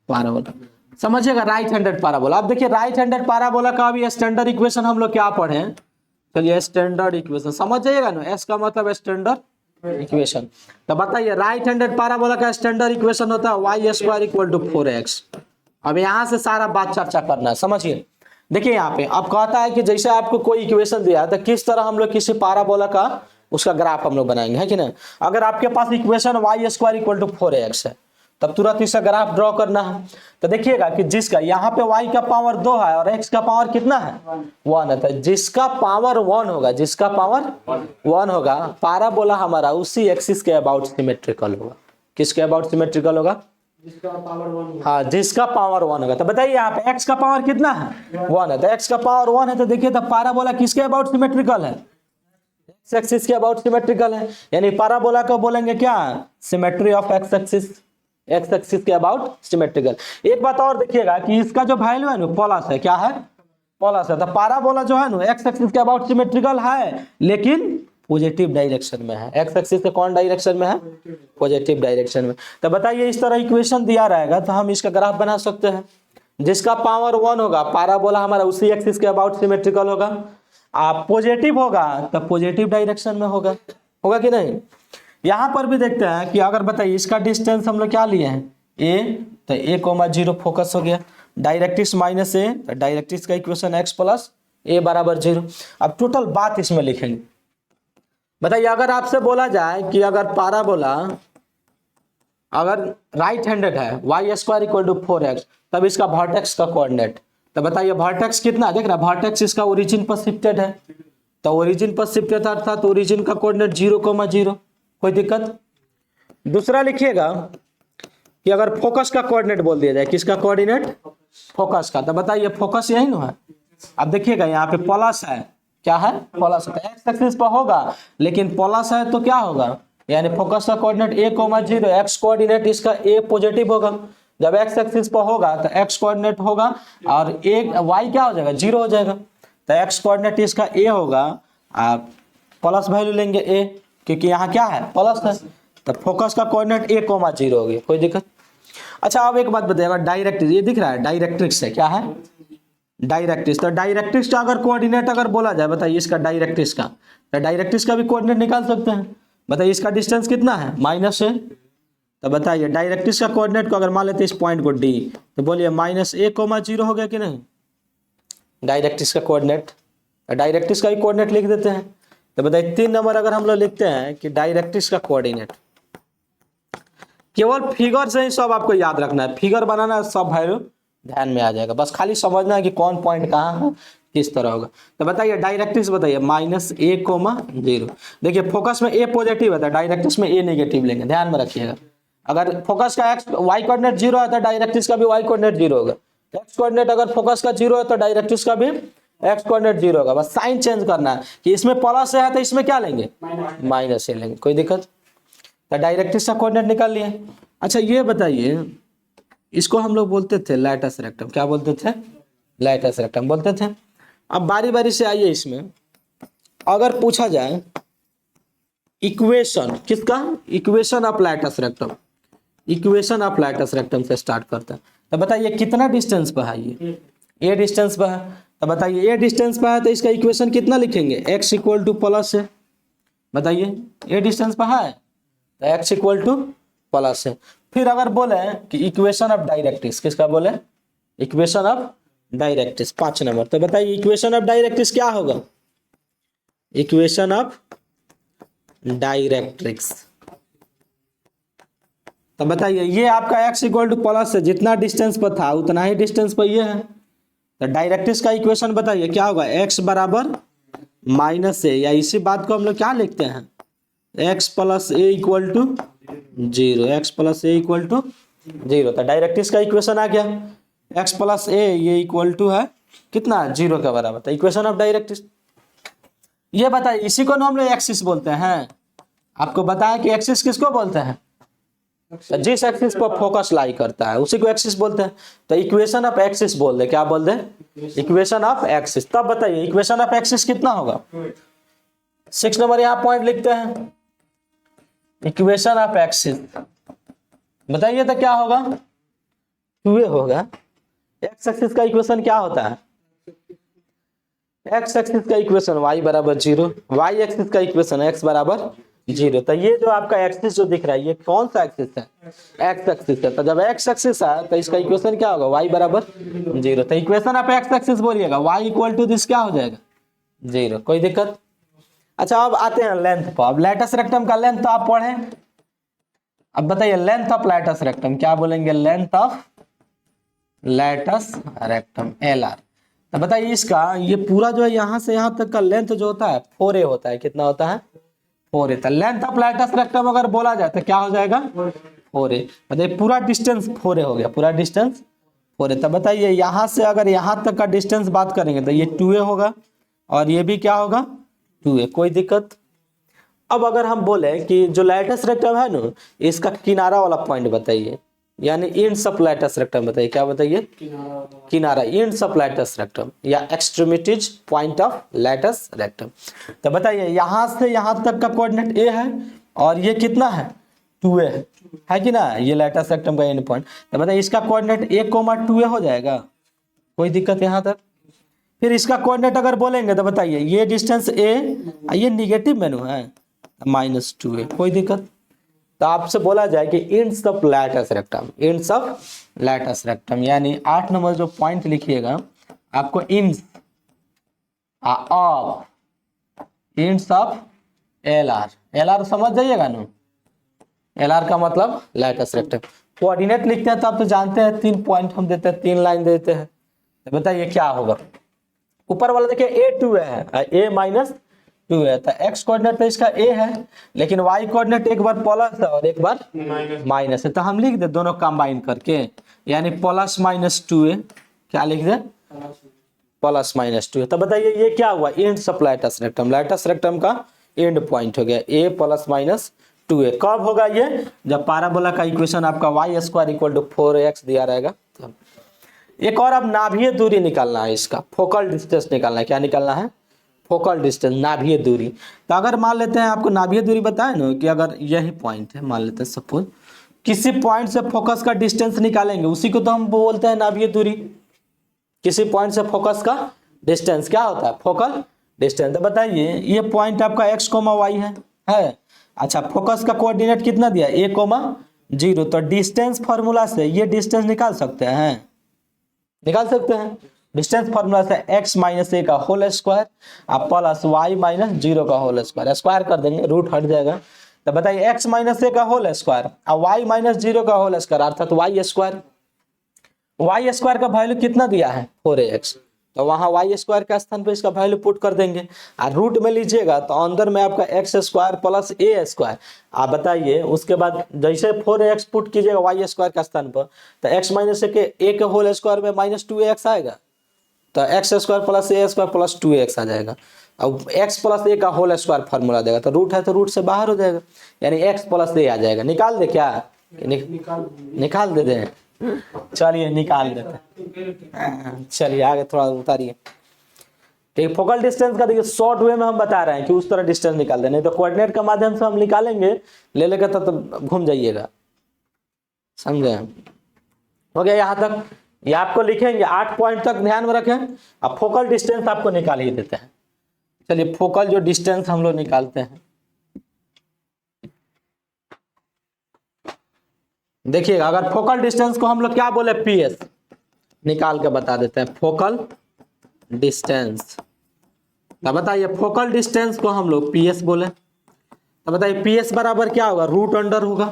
पाराबोला। समझिएगा, राइट हैंडेड पाराबोला। अब देखिए राइट हैंडेड पाराबोला का भी स्टैंडर्ड इक्वेशन हम लोग क्या पढ़े हैं? चलिए स्टैंडर्ड इक्वेशन समझ जाइएगा ना, एस का मतलब स्टैंडर्ड इक्वेशन। तो बताइए राइट हैंडेड पाराबोला का स्टैंडर्ड इक्वेशन होता है Y square equal to 4x। अब यहाँ से सारा बात चर्चा करना है, समझिए। देखिए यहाँ पे अब कहता है कि जैसे आपको कोई इक्वेशन दिया है तो किस तरह हम लोग किसी पाराबोला का उसका ग्राफ हम लोग बनाएंगे, है कि नहीं? अगर आपके पास equation y square equal to 4x है तब तुरंत इसका ग्राफ ड्रॉ करना है। तो देखिएगा कि जिसका यहाँ पे y का पावर 2 है और x का पावर कितना है? 1 है। तो जिसका पावर 1 होगा, जिसका पावर 1 होगा, पाराबोला हमारा उसी एक्सिस के अबाउट सिमेट्रिकल होगा। किसके अबाउट सिमेट्रिकल होगा? जिसका पावर 1। हाँ, जिसका पावर 1 होगा। तो बताइए यहाँ पे x का पावर कितना है? 1 है। तो x का पावर 1 है तो देखिए तो पाराबोला किसके अबाउट सिमेट्रिकल है? x एक्सिस के अबाउट सिमेट्रिकल है। यानी पाराबोला को बोलेंगे क्या? Symmetry of x axis, x axis के अबाउट सिमेट्रिकल। एक बात और देखिएगा कि इसका जो वैल्यू है ना प्लस है। क्या है? प्लस है। तो पाराबोला जो है ना एक्स एक्सिस के अबाउट सिमेट्रिकल है लेकिन पॉजिटिव डायरेक्शन में है। एक्स एक्सिस के कौन डायरेक्शन में है? पॉजिटिव डायरेक्शन में। तो बताइए इस तरह इक्वेशन दिया रहेगा तो हम इसका ग्राफ बना सकते हैं। जिसका पावर 1 होगा, पाराबोला हमारा उसी एक्सिस के अबाउट सिमेट्रिकल होगा। आप पॉजिटिव होगा तो पॉजिटिव डायरेक्शन में होगा, होगा कि नहीं? यहाँ पर भी देखते हैं कि अगर बताइए इसका डिस्टेंस हम लोग क्या लिए हैं? a, तो a,0 फोकस हो गया। डायरेक्ट्रिक्स माइनस a, तो डायरेक्ट्रिक्स का इक्वेशन x प्लस a बराबर 0। अब टोटल बात इसमें लिखेंगे। बताइए अगर आपसे बोला जाए कि अगर पाराबोला अगर राइट हैंडेड है Y square equal to 4x, तब इसका वर्टेक्स का कोऑर्डिनेट, तो बताइए वर्टेक्स कितना? देख रहा है वर्टेक्स इसका ओरिजिन पर शिफ्टेड है। तो ओरिजिन पर शिफ्टेड अर्थात ओरिजिन का कोऑर्डिनेट 0,0। कोई दिक्कत? दूसरा लिखिएगा कि अगर फोकस का कोऑर्डिनेट बोल दिया जाए, किसका कोऑर्डिनेट? फोकस का। तो बताइए फोकस यही ना है। अब देखिएगा यहाँ पे प्लस है। क्या है? प्लस है। एक्स एक्सिस पर होगा लेकिन प्लस है तो क्या होगा? यानी फोकस का कोऑर्डिनेट a,0, एक्स कोऑर्डिनेट इसका a पॉजिटिव होगा। जब एक्स एक्सिस पर होगा तो एक्स कोऑर्डिनेट होगा और y क्या हो जाएगा? 0 हो जाएगा। तो एक्स कोऑर्डिनेट इसका a होगा, आप प्लस वैल्यू लेंगे a, क्योंकि यहाँ क्या है? प्लस है। तो फोकस का कोऑर्डिनेट a,0 हो गया। कोई दिक्कत? अच्छा अब एक बात बताइएगा, डायरेक्ट्रिक्स ये दिख रहा है, डायरेक्ट्रिक्स है। क्या है? डायरेक्ट्रिक्स। तो डायरेक्ट्रिक्स का अगर कोऑर्डिनेट अगर बोला जाए, बताइए इसका डायरेक्ट्रिक्स का, तो डायरेक्ट्रिक्स का भी कोऑर्डिनेट निकाल सकते हैं। बताइए इसका डिस्टेंस कितना है? माइनस है। तो बताइए डायरेक्ट्रिक्स का कोऑर्डिनेट को अगर मान लेते हैं इस पॉइंट को d, तो बोलिए -a,0 हो गया कि नहीं? डायरेक्ट्रिक्स का कोऑर्डिनेट, डायरेक्ट्रिक्स का ही कोऑर्डिनेट लिख देते हैं। तो बताइए 3 नंबर अगर हम लोग लिखते हैं कि डायरेक्ट्रिक्स का कोऑर्डिनेट, केवल फिगर से ही सब आपको याद रखना है, फिगर बनाना है, सब वैल्यू ध्यान में आ जाएगा। बस खाली समझना है कि कौन पॉइंट कहाँ है, किस तरह होगा। तो बताइए डायरेक्ट्रिक्स बताइए -a,0। देखिए फोकस में a पॉजिटिव है तो डायरेक्ट्रिक्स में a नेगेटिव लेंगे, ध्यान में रखिएगा। अगर फोकस का एक्स वाई कोऑर्डिनेट 0 है तो डायरेक्ट्रिक्स का भी वाई कोऑर्डिनेट 0 होगा। एक्स कोऑर्डिनेट अगर फोकस का 0 है तो डायरेक्ट्रिक्स का भी एक्स कोऑर्डिनेट 0 होगा। बस साइन चेंज करना है कि इसमें प्लस है तो इसमें क्या लेंगे? माइनस से लेंगे। कोई दिक्कत? तो डायरेक्ट्रिक्स का कोऑर्डिनेट निकाल लिए। अच्छा ये बताइए, इसको हम लोग बोलते थे लैटस रेक्टम। क्या बोलते थे? लैटस रेक्टम बोलते थे। अब बारी बारी से आइए, इसमें अगर पूछा जाए इक्वेशन किसका? Equation of latus rectum. Equation of latus rectum से स्टार्ट करते हैं। तो बताइए कितना डिस्टेंस पर है? ये a डिस्टेंस पर है। तो बताइए a डिस्टेंस पर है तो इसका इक्वेशन कितना लिखेंगे? x इक्वल टू प्लस है। बताइए a डिस्टेंस पर है तो x इक्वल टू प्लस है। फिर अगर बोले कि इक्वेशन ऑफ डायरेक्ट्रिक्स, किसका बोले? Equation of directrix 5 number. तो बताइए इक्वेशन ऑफ डायरेक्ट्रिक्स क्या होगा? Equation of directrix. तो बताइए ये आपका x इक्वल टू प्लस है, जितना डिस्टेंस पर था उतना ही डिस्टेंस पर ये है। तो डायरेक्ट्रिक्स का इक्वेशन बताइए क्या होगा? x बराबर माइनस ए, या इसी बात को हम लोग क्या लिखते हैं, x plus A equal to 0, x plus A equal to 0। तो डायरेक्ट इसका इक्वेशन आ गया, x प्लस ए ये इक्वल टू है कितना, 0 के बराबर। तो इक्वेशन ऑफ डायरेक्ट, ये बताइए इसी को ना हम लोग एक्सिस बोलते हैं। आपको बताया कि एक्सिस किसको बोलते हैं, जिस एक्सिस पर फोकस लाई करता है उसी को एक्सिस बोलते हैं। तो इक्वेशन ऑफ एक्सिस बोल दे, क्या बोल दे, इक्वेशन ऑफ एक्सिस। तब बताइए इक्वेशन ऑफ एक्सिस कितना होगा, 6 नंबर यहाँ पॉइंट लिखते हैं, इक्वेशन ऑफ एक्सिस बताइए तो क्या होगा, 2a होगा। एक्स एक्सिस का इक्वेशन क्या होता है, एक्स एक्सिस का इक्वेशन y बराबर 0, y एक्सिस का इक्वेशन x बराबर 0। तो ये जो आपका एक्सिस जो दिख रहा है ये कौन सा एक्सिस है, एक्स एक्सिस है। तो जब एक्स एक्सिस है तो इसका इक्वेशन क्या होगा, y बराबर 0। तो इक्वेशन आप एक्स एक्सिस बोलिएगा, y इक्वल टू दिस क्या हो जाएगा, 0। कोई दिक्कत। अच्छा अब आते हैं लेंथ पर। अब लैटस रेक्टम का लेंथ तो आप पढ़े, अब बताइए लेंथ ऑफ लैटस रेक्टम क्या बोलेंगे, length of latus rectum LR। तो बताइए इसका ये पूरा जो है यहाँ से यहाँ तक का लेंथ जो होता है 4a होता है, कितना होता है, 4a। तो लेंथ ऑफ लैटस रेक्टम अगर बोला जाए तो क्या हो जाएगा, 4a। मतलब पूरा डिस्टेंस 4a हो गया, पूरा डिस्टेंस 4a। तो बताइए यहाँ से अगर यहाँ तक का डिस्टेंस बात करेंगे तो ये 2a होगा और ये भी क्या होगा, 2a। कोई दिक्कत। अब अगर हम बोले कि जो लैटस रेक्टम है ना इसका किनारा वाला पॉइंट बताइए, यानी एंड्स ऑफ लैटस रेक्टम बताइए, क्या बताइए, किनारा, एंड्स ऑफ लैटस रेक्टम या extremities point of latus rectum. तो बताइए यहाँ से यहाँ तक का कोऑर्डिनेट a है और ये कितना है, 2a है कि ना, ये लैटस रेक्टम का एंड पॉइंट। तो बताइए इसका कोऑर्डिनेट a, 2a हो जाएगा, कोई दिक्कत यहाँ तक। फिर इसका कोऑर्डिनेट अगर बोलेंगे तो बताइए ये डिस्टेंस a, ये निगेटिव मेनू है, -2a, कोई दिक्कत। तो आपसे बोला जाए कि ends of latus rectum, ends of latus rectum यानी 8 नंबर जो पॉइंट लिखिएगा आपको ends of, ends of LR समझ जाइएगा ना, LR का मतलब लैटस रेक्टम। कोऑर्डिनेट लिखते हैं तो आप तो जानते हैं 3 पॉइंट हम देते हैं, 3 लाइन देते हैं। तो बताइए क्या होगा, ऊपर वाला देखिए a2 है, a -2 है। तो x कोऑर्डिनेट तो इसका a है, लेकिन y कोऑर्डिनेट एक बार प्लस है और एक बार माइनस है। तो हम लिख दे दोनों कंबाइन करके, यानी +-2a, क्या लिख दे, +-2a। तो बताइए ये क्या हुआ, ends of latus rectum, latus rectum का एंड पॉइंट हो गया a +-2a। कब होगा ये, जब पैराबोला का इक्वेशन आपका y² = 4x दिया रहेगा। एक और अब नाभीय दूरी निकालना है, इसका फोकल डिस्टेंस निकालना है। क्या निकालना है, फोकल डिस्टेंस, नाभीय दूरी। तो अगर मान लेते हैं आपको नाभीय दूरी बताए ना कि अगर यही पॉइंट है, मान लेते हैं सपोज किसी पॉइंट से फोकस का डिस्टेंस निकालेंगे उसी को तो हम बोलते हैं नाभीय दूरी। किसी पॉइंट से फोकस का डिस्टेंस क्या होता है, फोकल डिस्टेंस। तो बताइए ये पॉइंट आपका x, y है। अच्छा फोकस का कोऑर्डिनेट कितना दिया, a, 0। तो डिस्टेंस फार्मूला से ये डिस्टेंस निकाल सकते हैं, निकाल सकते हैं। डिस्टेंस फार्मूला से x - a का होल स्क्वायर आप प्लस y - 0 का होल स्क्वायर, स्क्वायर कर देंगे, रूट हट जाएगा। तो बताइए x - a का होल स्क्वायर और y - 0 का होल स्क्वायर अर्थात y स्क्वायर का वैल्यू कितना दिया है, 4ax। तो वहाँ y² का स्थान पे इसका वैल्यू पुट कर देंगे और रूट में लीजिएगा तो अंदर में आपका x² + a²। आप बताइए उसके बाद जैसे 4ax पुट कीजिएगा y² का स्थान पर तो x - a के होल स्क्वायर में -2ax आएगा, तो x² + a² + 2ax आ जाएगा। अब x + a का होल स्क्वायर फार्मूला देगा तो रूट है तो रूट से बाहर हो जाएगा, यानी x + a आ जाएगा। निकाल दे क्या, निकाल दे दें, चलिए निकाल देते हैं। चलिए आगे थोड़ा उतारिए। ठीक, फोकल डिस्टेंस का देखिए शॉर्ट वे में हम बता रहे हैं कि उस तरह डिस्टेंस निकाल दें, नहीं तो कोऑर्डिनेट का माध्यम से हम निकालेंगे, ले लेकर तो घूम जाइएगा, समझे। हो गया यहाँ तक, ये आपको लिखेंगे 8 पॉइंट तक ध्यान में रखें। अब फोकल डिस्टेंस आपको निकाल ही देते हैं। चलिए फोकल जो डिस्टेंस हम लोग निकालते हैं, देखिएगा अगर फोकल डिस्टेंस को हम लोग क्या बोले, PS निकाल के बता देते हैं, फोकल डिस्टेंस। तो बताइए फोकल डिस्टेंस को हम लोग PS बोले, तो बताइए PS बराबर क्या होगा, √अंडर होगा।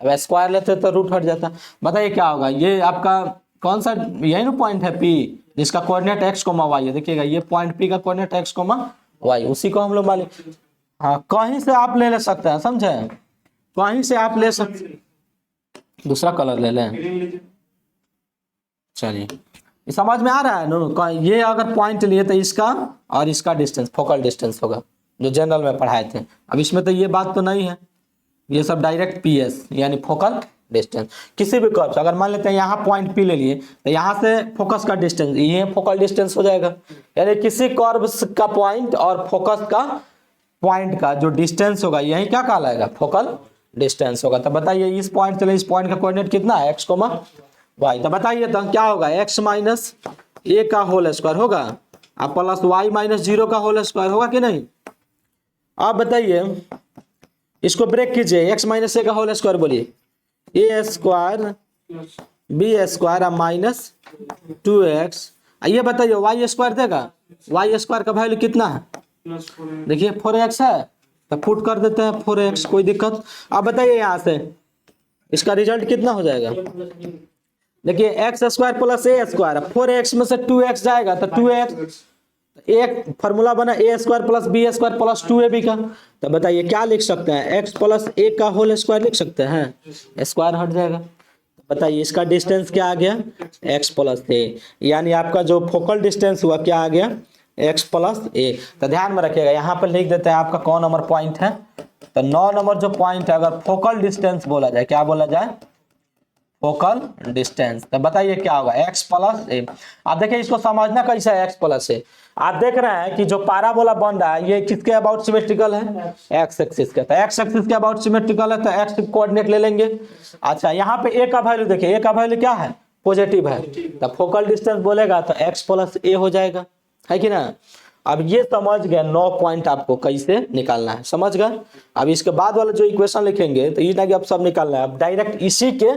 अब स्क्वायर लेते तो रूट हट जाता। बताइए क्या होगा, ये आपका कौन सा, यही ना पॉइंट है P जिसका कोऑर्डिनेट x, y है। देखिएगा ये पॉइंट P का कोऑर्डिनेट x, वाई, उसी को हम लोग मान, हाँ कहीं से आप ले सकते हैं, समझे, कहीं से आप ले सकते, दूसरा कलर ले लें, ग्रीन लीजिए। चलिए ये समझ में आ रहा है ना। ये अगर पॉइंट लिए तो इसका और इसका डिस्टेंस फोकल डिस्टेंस होगा, जो जनरल में पढ़ाए थे। अब इसमें तो ये बात तो नहीं है, ये सब डायरेक्ट पीएस यानी फोकल डिस्टेंस। किसी भी कर्व अगर मान लेते हैं यहाँ पॉइंट पी ले लिए तो यहाँ से फोकस का डिस्टेंस ये फोकल डिस्टेंस हो जाएगा, यानी किसी कर्व का पॉइंट और फोकस का पॉइंट का जो डिस्टेंस होगा यही क्या कहलाएगा, फोकल डिस्टेंस होगा। तो बताइए इस पॉइंट से इस पॉइंट का कोऑर्डिनेट कितना है, एक्स कोमा वाई। तो बताइए तो क्या होगा, एक्स माइनस ए का होल स्क्वायर होगा और प्लस वाई माइनस 0 का होल स्क्वायर होगा कि नहीं। आप बताइए इसको ब्रेक कीजिए, एक्स माइनस ए का होल स्क्वायर बोलिए, ए स्क्वायर बी स्क्वायर और माइनस 2x। ये बताइए वाई स्क्वायर देगा, वाई स्क्वायर का वैल्यू कितना है, प्लस 4x। देखिए 4x है तो पुट कर देते हैं 4x, कोई दिक्कत। अब बताइए यहाँ से इसका रिजल्ट कितना हो जाएगा, देखिए एक्स स्क्वायर प्लस ए स्क्वायर, 4x में से 2x जाएगा तो 2x, एक फार्मूला बना a square plus B square plus 2ab का। तो बताइए क्या लिख सकते हैं, x प्लस ए का होल स्क्वायर लिख सकते हैं, स्क्वायर हट जाएगा। बताइए इसका डिस्टेंस क्या आ गया, x प्लस ए, यानी आपका जो फोकल डिस्टेंस हुआ क्या आ गया, x प्लस ए। तो ध्यान में रखिएगा यहाँ पर लिख देते हैं आपका कौन नंबर पॉइंट है, तो 9 नंबर जो पॉइंट है अगर फोकल डिस्टेंस बोला जाए, क्या बोला जाए, फोकल डिस्टेंस। तो बताइए क्या होगा, x प्लस ए। आप देखिए इसको समझना कैसा है, x प्लस ए। आप देख रहे हैं कि जो पैराबोला बन रहा है ये किसके अबाउट सिमेट्रिकल है, x एक्सिस के। तो x एक्सिस के अबाउट सिमेट्रिकल है तो x कोऑर्डिनेट ले लेंगे। अच्छा यहाँ पे a का वैल्यू देखिए, a का वैल्यू क्या है, पॉजिटिव है, तो फोकल डिस्टेंस बोलेगा तो x प्लस ए हो जाएगा, है कि ना। अब ये समझ गए 9 पॉइंट आपको कैसे निकालना है, समझ गए। अब इसके बाद वाला जो इक्वेशन लिखेंगे तो ये ना कि अब सब निकालना है, अब डायरेक्ट इसी के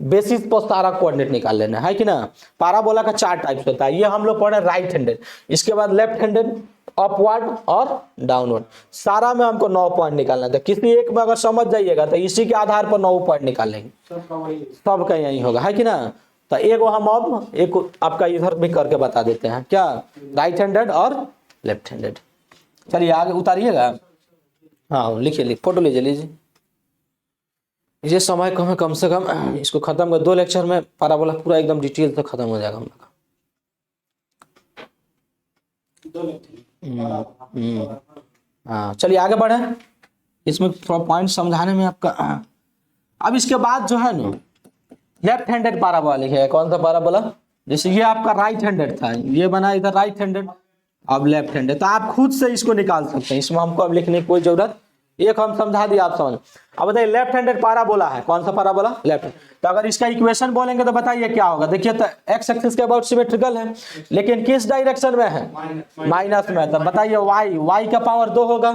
बेसिस पर सारा कोऑर्डिनेट निकाल लेना है कि ना। पैराबोला का 4 टाइप्स होता है, ये हम लोग पढ़े राइट हैंडेड, इसके बाद लेफ्ट हैंडेड, अपवर्ड और डाउनवर्ड। सारा में हमको 9 पॉइंट निकालना था, किसी एक में अगर समझ जाइएगा तो इसी के आधार पर 9 पॉइंट निकाल लेंगे, सबका यही होगा, है कि ना। तो एक हम अब एक आपका इधर भी करके बता देते हैं, क्या, राइट हैंडेड और लेफ्ट हैंडेड। चलिए आगे उतारिएगा, हाँ लिखिए, फोटो लीजिए। ये समय कम से कम इसको खत्म कर 2 लेक्चर में पैराबोला पूरा एकदम डिटेल से खत्म हो जाएगा हम लोग। हाँ चलिए आगे बढ़े, इसमें थोड़ा पॉइंट समझाने में आपका। अब इसके बाद जो है ना लेफ्ट हैंडेड पैराबोला लिखेगा, कौन सा पैराबोला, जैसे ये आपका राइट हैंडेड था, ये बना इधर राइट हैंडेड, अब लेफ्ट हैंडेड। तो आप खुद से इसको निकाल सकते हैं, इसमें हमको अब लिखने की कोई जरूरत, एक हम समझा दिया आप समझ। अब बताइए लेफ्ट हैंडेड पैराबोला है, कौन सा पैराबोला, लेफ्ट। तो अगर इसका इक्वेशन बोलेंगे तो बताइए क्या होगा, देखिए तो एक्स एक्सिस के अबाउट सिमेट्रिकल है, लेकिन किस डायरेक्शन में है, माइनस में। तो बताइए वाई का पावर 2 होगा,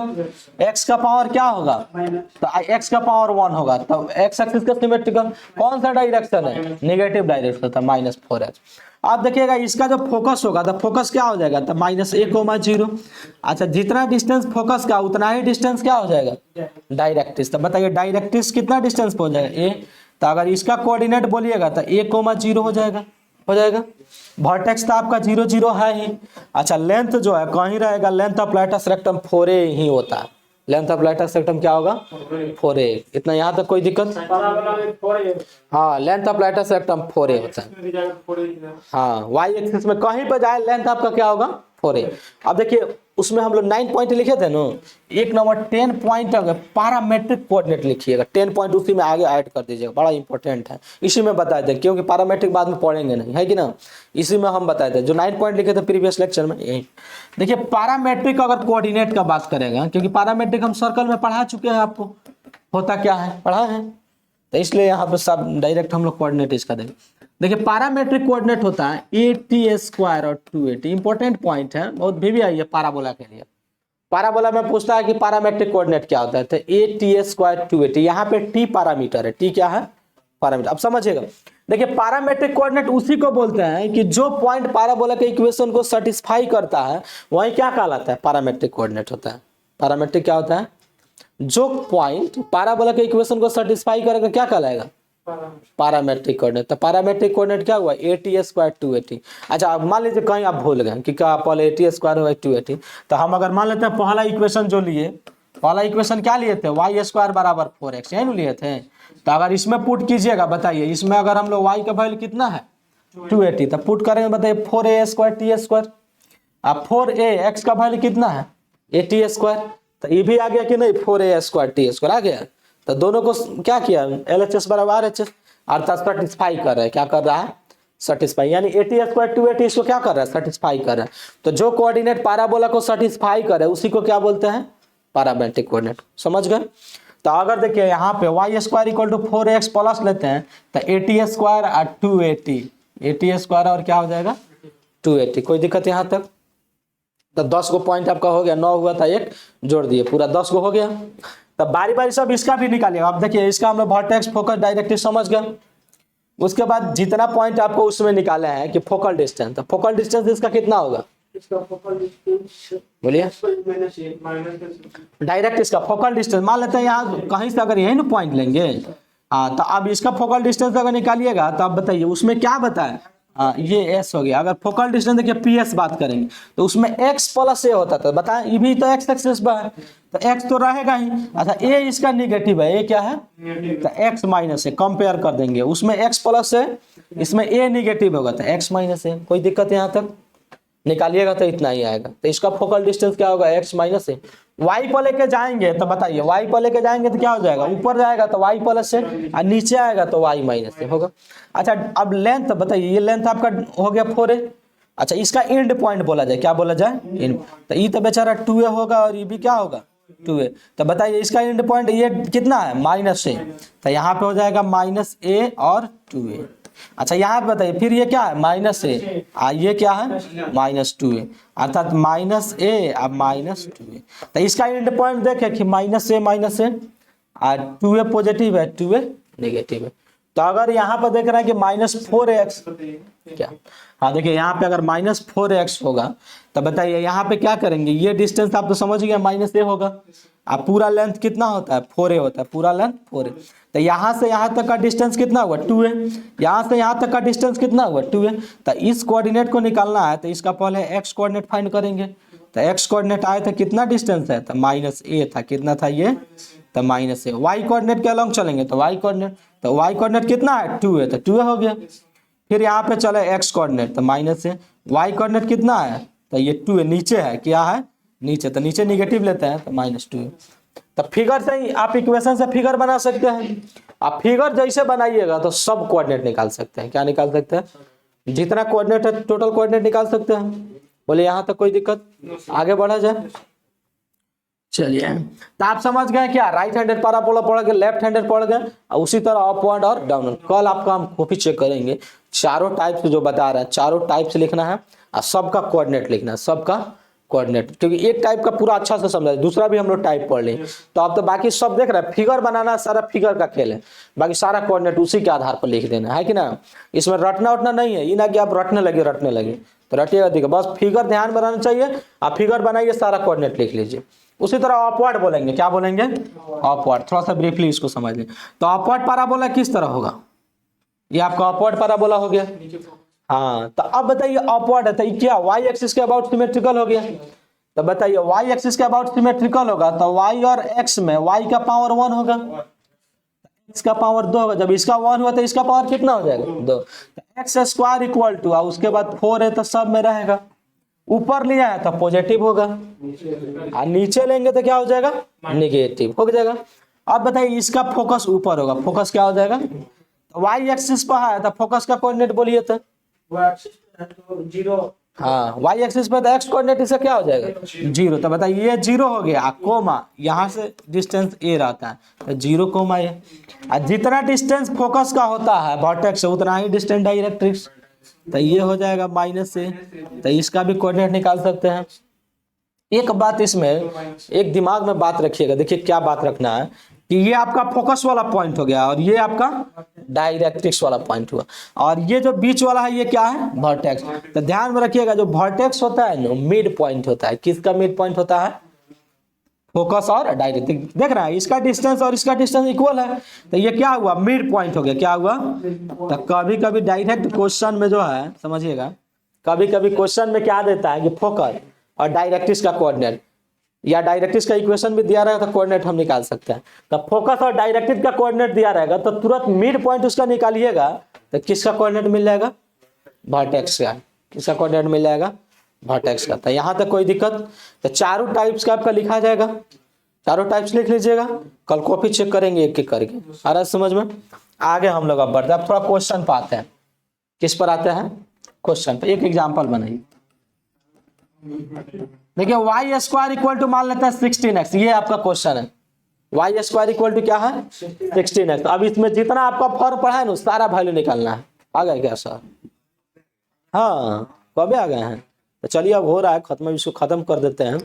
एक्स का पावर क्या होगा, तो एक्स का पावर 1 होगा, तो एक्स एक्सिस का सिमेट्रिकल कौन सा डायरेक्शन है, नेगेटिव डायरेक्शन था, -4x। आप देखिएगा इसका जो फोकस होगा तो फोकस क्या हो जाएगा, तो -1,0। अच्छा जितना डिस्टेंस फोकस का उतना ही डिस्टेंस क्या हो जाएगा, डायरेक्ट्रिक्स। तो बताइए डायरेक्ट्रिक्स कितना डिस्टेंस हो जाएगा, ए। तो अगर इसका कोऑर्डिनेट बोलिएगा तो 1,0 हो जाएगा, वर्टेक्स तो आपका 0 0 है ही। अच्छा लेंथ जो है कहीं रहेगा, length of lights rectum 4a ही होता है, लेंथ ऑफ लाइटस रेक्टम क्या होगा, 4a। इतना यहाँ तक कोई दिक्कत, हाँ length of lights rectum 4a होता है। हाँ वाई एक्सिस में कहीं पर जाए लेंथ आपका क्या होगा, 4a। अब देखिए उसमें हम लोग 9 पॉइंट लिखे थे ना, एक नंबर 10 पॉइंट अगर पैरामेट्रिक कोऑर्डिनेट लिखिएगा, 10 पॉइंट उसी में आगे ऐड कर दीजिएगा, बड़ा इंपॉर्टेंट है, इसी में बताए थे, क्योंकि पैरामेट्रिक बाद में पढ़ेंगे नहीं, है कि ना, इसी में हम बताए थे। जो 9 पॉइंट लिखे थे प्रीवियस लेक्चर में यही। देखिए पैरामेट्रिक अगर कोऑर्डिनेट का बात करेगा, क्योंकि पैरामेट्रिक हम सर्कल में पढ़ा चुके हैं, आपको होता क्या है पढ़ा है, तो इसलिए यहाँ पर सब डायरेक्ट हम लोग कोऑर्डिनेट इसका देंगे। देखिए पैरामेट्रिक कोऑर्डिनेट होता है AT² और 2AT, इंपॉर्टेंट पॉइंट है, बहुत भी आई है पैराबोला के लिए। पैराबोला में पूछता है कि पैरामेट्रिक कोऑर्डिनेट क्या होता है, तो AT² 2AT, यहाँ पे T पैरामीटर है, T क्या है, पैरामीटर। अब समझिएगा, देखिए पैरामेट्रिक कोऑर्डिनेट उसी को बोलते हैं कि जो पॉइंट पैराबोला के इक्वेशन को सेटिस्फाई करता है वही क्या कहलाता है, पैरामेट्रिक कोऑर्डिनेट होता है। पैरामेट्रिक क्या होता है, जो पॉइंट पैराबोला के इक्वेशन को सेटिस्फाई करेगा क्या कहलाएगा, पैरामेट्रिक कोऑर्डिनेट। तो पैरामेट्रिक कोऑर्डिनेट क्या हुआ, AT स्क्वायर 2AT। अच्छा अब मान लीजिए कहीं आप भूल गए कि क्या पहले AT स्क्वायर हुआ 2AT, तो हम अगर मान लेते हैं पहला इक्वेशन जो लिए, पहला इक्वेशन क्या लिए थे, y स्क्वायर बराबर 4x, यही ना लिए थे। तो अगर इसमें पुट कीजिएगा, बताइए इसमें अगर हम लोग y का वैल्यू कितना है 280, तो पुट करेंगे बताइए 4a स्क्वायर t स्क्वायर। अब 4a x का वैल्यू कितना है AT स्क्वायर, तो ये भी आ गया कि नहीं 4a स्क्वायर t स्क्वायर आ गया। तो दोनों को क्या किया LHS बराबर RHS, अर्थात सेटिस्फाई कर रहा है, क्या कर रहा है सेटिस्फाई, यानी AT स्क्वायर 2AT इसको क्या कर रहा है सेटिस्फाई कर रहा है। तो जो कोऑर्डिनेट पैराबोला को सेटिस्फाई करे उसी को क्या बोलते हैं पैरामेट्रिक कोऑर्डिनेट, समझ गए। तो अगर देखिए यहाँ पे y square equal to 4x plus लेते हैं तो AT स्क्वायर और 2AT, AT स्क्वायर और क्या हो जाएगा 2AT, कोई दिक्कत यहाँ तक। तो 10 गो पॉइंट आपका हो गया, 9 हुआ था एक जोड़ दिए, पूरा 10 गो हो गया। तब बारी बारी सब इसका भी निकालिएगा। अब देखिए इसका हम लोग वर्टेक्स फोकस डायरेक्ट्रिक्स समझ गए। उसके बाद जितना पॉइंट आपको उसमें निकाले हैं कि फोकल डिस्टेंस, तो फोकल डिस्टेंस इसका कितना होगा बोलिए डायरेक्ट इसका फोकल डिस्टेंस मान लेते हैं यहाँ कहीं से अगर यही ना पॉइंट लेंगे, हाँ तो अब इसका फोकल डिस्टेंस अगर निकालिएगा तो आप बताइए उसमें क्या बताए, हाँ ये एस हो गया। अगर फोकल डिस्टेंस देखिए PS बात करेंगे तो उसमें x प्लस ए होता था, बताएं ये भी तो x एक्सिस पर है तो x तो रहेगा ही। अच्छा a इसका निगेटिव है, a क्या है तो x माइनस ए, कंपेयर कर देंगे उसमें x प्लस है, इसमें a निगेटिव होगा तो x माइनस है, कोई दिक्कत यहाँ तक निकालिएगा तो इतना ही आएगा। तो इसका फोकल डिस्टेंस क्या होगा x माइनस है। y पर लेके जाएंगे तो बताइए y पर लेके जाएंगे तो क्या हो जाएगा, ऊपर जाएगा तो y प्लस है और नीचे आएगा तो y माइनस है होगा। अच्छा अब लेंथ बताइए, ये लेंथ आपका हो गया 4a। अच्छा इसका एंड पॉइंट बोला जाए, क्या बोला जाए एंड, तो ये तो बेचारा 2a होगा और ये भी क्या होगा 2a। तो बताइए इसका एंड पॉइंट ये कितना है -a, तो यहाँ पे हो जाएगा -a और 2a। अच्छा यहाँ पे बताइए फिर ये क्या है -a, ये क्या है -2a, अर्थात -a अब -2a। तो इसका एंड पॉइंट देखें कि -a और 2a पॉजिटिव है 2a नेगेटिव है। तो अगर यहाँ पर देख रहे हैं कि -4x क्या, हाँ देखिए यहाँ पे अगर -4x होगा तो बताइए यहाँ पे क्या करेंगे, ये डिस्टेंस आप तो समझ गए -a होगा। अब पूरा लेंथ कितना होता है 4a होता है, पूरा लेंथ 4a। तो यहाँ से यहाँ तक का डिस्टेंस कितना हुआ 2a, यहाँ से यहाँ तक का डिस्टेंस कितना हुआ 2a। तो इस कोऑर्डिनेट को निकालना है तो इसका पहले x कोऑर्डिनेट फाइंड करेंगे। तो x कोऑर्डिनेट आया था कितना डिस्टेंस है तो -a था, कितना था ये तो -a। y कोऑर्डिनेट के अलॉन्ग चलेंगे तो y कोऑर्डिनेट, तो y कोऑर्डिनेट कितना है 2a, तो 2a हो गया। फिर यहाँ पे चले x कोऑर्डिनेट तो -a, y कोऑर्डिनेट कितना है तो ये 2a नीचे है, क्या है नीचे, तो नीचे निगेटिव लेते हैं तो -2a। तो फिगर से ही आप इक्वेशन से फिगर बना सकते हैं। आप फिगर जैसे बनाइएगा तो सब कोऑर्डिनेट निकाल सकते हैं, क्या निकाल सकते हैं जितना कोऑर्डिनेट है टोटल कोऑर्डिनेट निकाल सकते हैं। बोले यहाँ तक कोई दिक्कत, आगे बढ़ा जाए। चलिए तो आप समझ गए क्या, राइट हैंडेड पैराबोला पढ़ गए, लेफ्ट हैंडेड पढ़ गए, और उसी तरह अपवर्ड और डाउनवर्ड। कल आपका हम कॉपी चेक करेंगे, चारों टाइप से जो बता रहा है चारों टाइप से लिखना है और सबका कोऑर्डिनेट लिखना है, सबका कोऑर्डिनेट, क्योंकि एक टाइप का पूरा अच्छा से समझा, दूसरा भी हम लोग टाइप पढ़ लें। तो आप तो बाकी सब देख रहे हैं, फिगर बनाना सारा फिगर का खेल है, बाकी सारा कोऑर्डिनेट उसी के आधार पर लिख देना है कि ना। इसमें रटना उठना नहीं है, ये ना कि आप रटने लगे तो रटिएगा देखिए, बस फिगर ध्यान बनाना चाहिए। आप फिगर बनाइए सारा कोऑर्डिनेट लिख लीजिए। उसी तरह अपवर्ड बोलेंगे, क्या बोलेंगे अपवर्ड, थोड़ा सा ब्रीफली इसको समझ लें। तो अपवर्ड पैराबोला किस तरह होगा, ये आपका अपवर्ड पैराबोला हो गया। हाँ तो अब बताइए अपवर्ड है तो क्या y एक्सिस के अबाउट सिमेट्रिकल हो गया। तो बताइए y एक्सिस के अबाउट सिमेट्रिकल होगा तो y और x में y का पावर 1 होगा, x का पावर 2 होगा। जब इसका 1 हुआ तो इसका पावर कितना हो जाएगा 2। तो x स्क्वायर इक्वल टू, उसके बाद 4 है तो सब में रहेगा, ऊपर लिया है तो पॉजिटिव होगा और नीचे लेंगे तो क्या हो जाएगा नेगेटिव हो जाएगा। अब बताइए इसका फोकस ऊपर होगा, फोकस क्या हो जाएगा y एक्सिस पर है तो फोकस का कोऑर्डिनेट बोलिए तो हाँ y एक्सिस पर तो x कोऑर्डिनेट इसका क्या हो जाएगा 0। तो बताइए ये 0 हो गया, कोमा यहाँ से डिस्टेंस a रहता है तो 0 कोमा a। और जितना डिस्टेंस फोकस का होता है वर्टेक्स से उतना ही डिस्टेंस डायरेक्ट्रिक्स, तो ये हो जाएगा -a। तो इसका भी कोऑर्डिनेट निकाल सकते हैं। एक बात इसमें एक दिमाग में बात रखिएगा, देखिए क्या बात रखना है कि ये आपका फोकस वाला पॉइंट हो गया और ये आपका डायरेक्ट्रिक्स वाला पॉइंट हुआ, और ये जो बीच वाला है ये क्या है वर्टेक्स। तो ध्यान में रखिएगा जो वर्टेक्स होता है ना मिड पॉइंट होता है, किसका मिड पॉइंट होता है फोकस और डायरेक्ट देख रहा है, इसका डिस्टेंस और इसका डिस्टेंस इक्वल है, तो ये क्या हुआ, मिड पॉइंट हो गया। क्या हुआ, तो कभी कभी डायरेक्ट क्वेश्चन में जो है समझिएगा, कभी कभी क्वेश्चन में क्या देता है कि फोकस और डायरेक्ट्रिक्स का कोऑर्डिनेट, या डायरेक्ट्रिक्स का इक्वेशन भी दिया रहेगा तो कोऑर्डिनेट हम निकाल सकते हैं। तो फोकस और डायरेक्ट्रिक्स का कोऑर्डिनेट दिया रहेगा तो तुरंत मिड पॉइंट उसका निकालिएगा, तो किसका कोऑर्डिनेट मिल जाएगा, वर्टेक्स का। किसका कोऑर्डिनेट मिल जाएगा, वर्टेक्स का। तो यहाँ तक कोई दिक्कत, तो चारों टाइप्स का आपका लिखा जाएगा, चारों टाइप्स लिख लीजिएगा, कल कॉपी चेक करेंगे एक एक करके। आ रहा है समझ में। आगे हम लोग अब बढ़ते हैं, अब थोड़ा क्वेश्चन पर आते हैं। किस पर आते हैं, क्वेश्चन पे। एक एग्जाम्पल बनाइए, देखिए वाई स्क्वायर इक्वल टू मान लेते हैं 16x, ये आपका क्वेश्चन है। वाई स्क्वायर इक्वल टू क्या है, 16x। अब इसमें जितना आपका फॉर्म पढ़ा है ना सारा वैल्यू निकालना है। आ गए क्या सर, हाँ कब आ गए हैं, तो चलिए अब हो रहा है खत्म, इसको खत्म कर देते हैं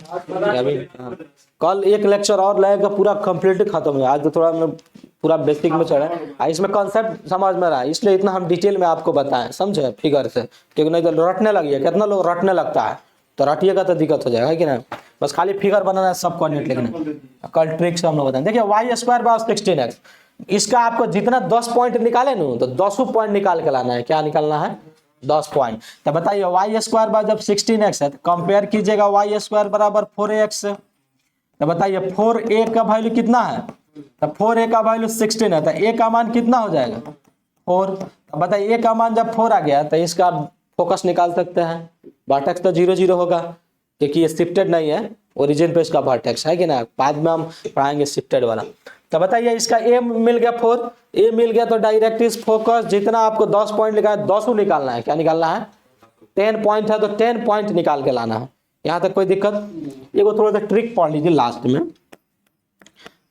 अभी। हाँ। कल एक लेक्चर और लगेगा, पूरा कंप्लीट खत्म हो। आज तो थोड़ा हम पूरा बेसिक में चढ़ा है, इसमें कॉन्सेप्ट समझ में रहा है, इसलिए इतना हम डिटेल में आपको बताएं, समझे, फिगर से, क्योंकि नहीं तो रटने लगिए। कितना लोग रटने लगता है, तो रटिएगा तो दिक्कत हो जाएगा कि ना, बस खाली फिगर बनाना है, सब कोऑर्डिनेट लिखना। कल ट्रिक से हम लोग बताएं। देखिए वाई स्क्वायर बाय 16x, इसका आपको जितना 10 पॉइंट निकाले ना, तो 10 पॉइंट निकाल के लाना है। क्या निकालना है, 10 पॉइंट। तो बताइए वाई स्क्वायर बाय जब 16x है तो कंपेयर कीजिएगा वाई स्क्वायर बराबर 4ax से। तो बताइए 4a का वैल्यू कितना है, तो 4a का वैल्यू 16 है, तो a का मान कितना हो जाएगा, 4। तो बताइए a का मान जब 4 आ गया तो इसका फोकस निकाल सकते हैं। वर्टेक्स तो 0 0 होगा, क्योंकि ये शिफ्टेड नहीं है, ओरिजिन पे इसका वर्टेक्स है कि ना, बाद में हम पढ़ाएंगे शिफ्टेड वाला। तो बताइए इसका a मिल गया 4, a मिल गया, तो डायरेक्ट इस फोकस जितना आपको 10 पॉइंट लिखा है 10 निकालना है। क्या निकालना है, 10 पॉइंट है तो 10 पॉइंट निकाल के लाना है। यहाँ तक कोई दिक्कत। ये को थोड़ा सा ट्रिक पढ़ लीजिए लास्ट में।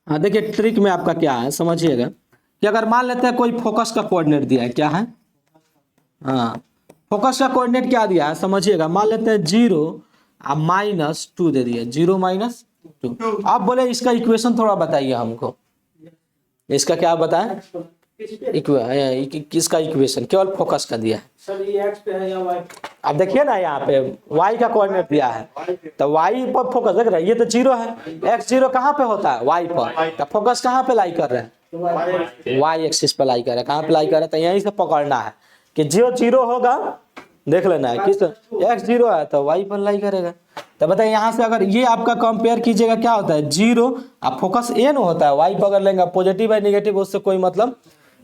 हाँ देखिए ट्रिक में आपका क्या है समझिएगा, कि अगर मान लेते हैं कोई फोकस का कोऑर्डिनेट दिया है, क्या है, हाँ फोकस का कोऑर्डिनेट क्या दिया है समझिएगा, मान लेते हैं 0 -2 दे दिया, 0 -2। आप बोले इसका इक्वेशन थोड़ा बताइए हमको, इसका क्या बताएं, किसका इक्वेशन, केवल फोकस का दिया है सर, ये x पे है या y? अब देखिए ना यहाँ पे y का कोऑर्डिनेट दिया है, तो y पर फोकस देख रहे हैं, ये तो 0 है, x 0 कहाँ पे होता है, y पर, तो फोकस कहाँ पे लाई कर रहे हैं, y एक्सिस पे लाई कर रहे हैं। कहाँ पे लाई कर रहे हैं, तो यहीं से पकड़ना है कि जो 0 होगा, देख लेना है किस x 0 है तो y पर लाई करेगा। तो बताइए यहाँ से अगर ये आपका कंपेयर कीजिएगा क्या होता है, 0, अब फोकस a न होता है, y पकड़ लेंगे, पॉजिटिव है निगेटिव उससे कोई मतलब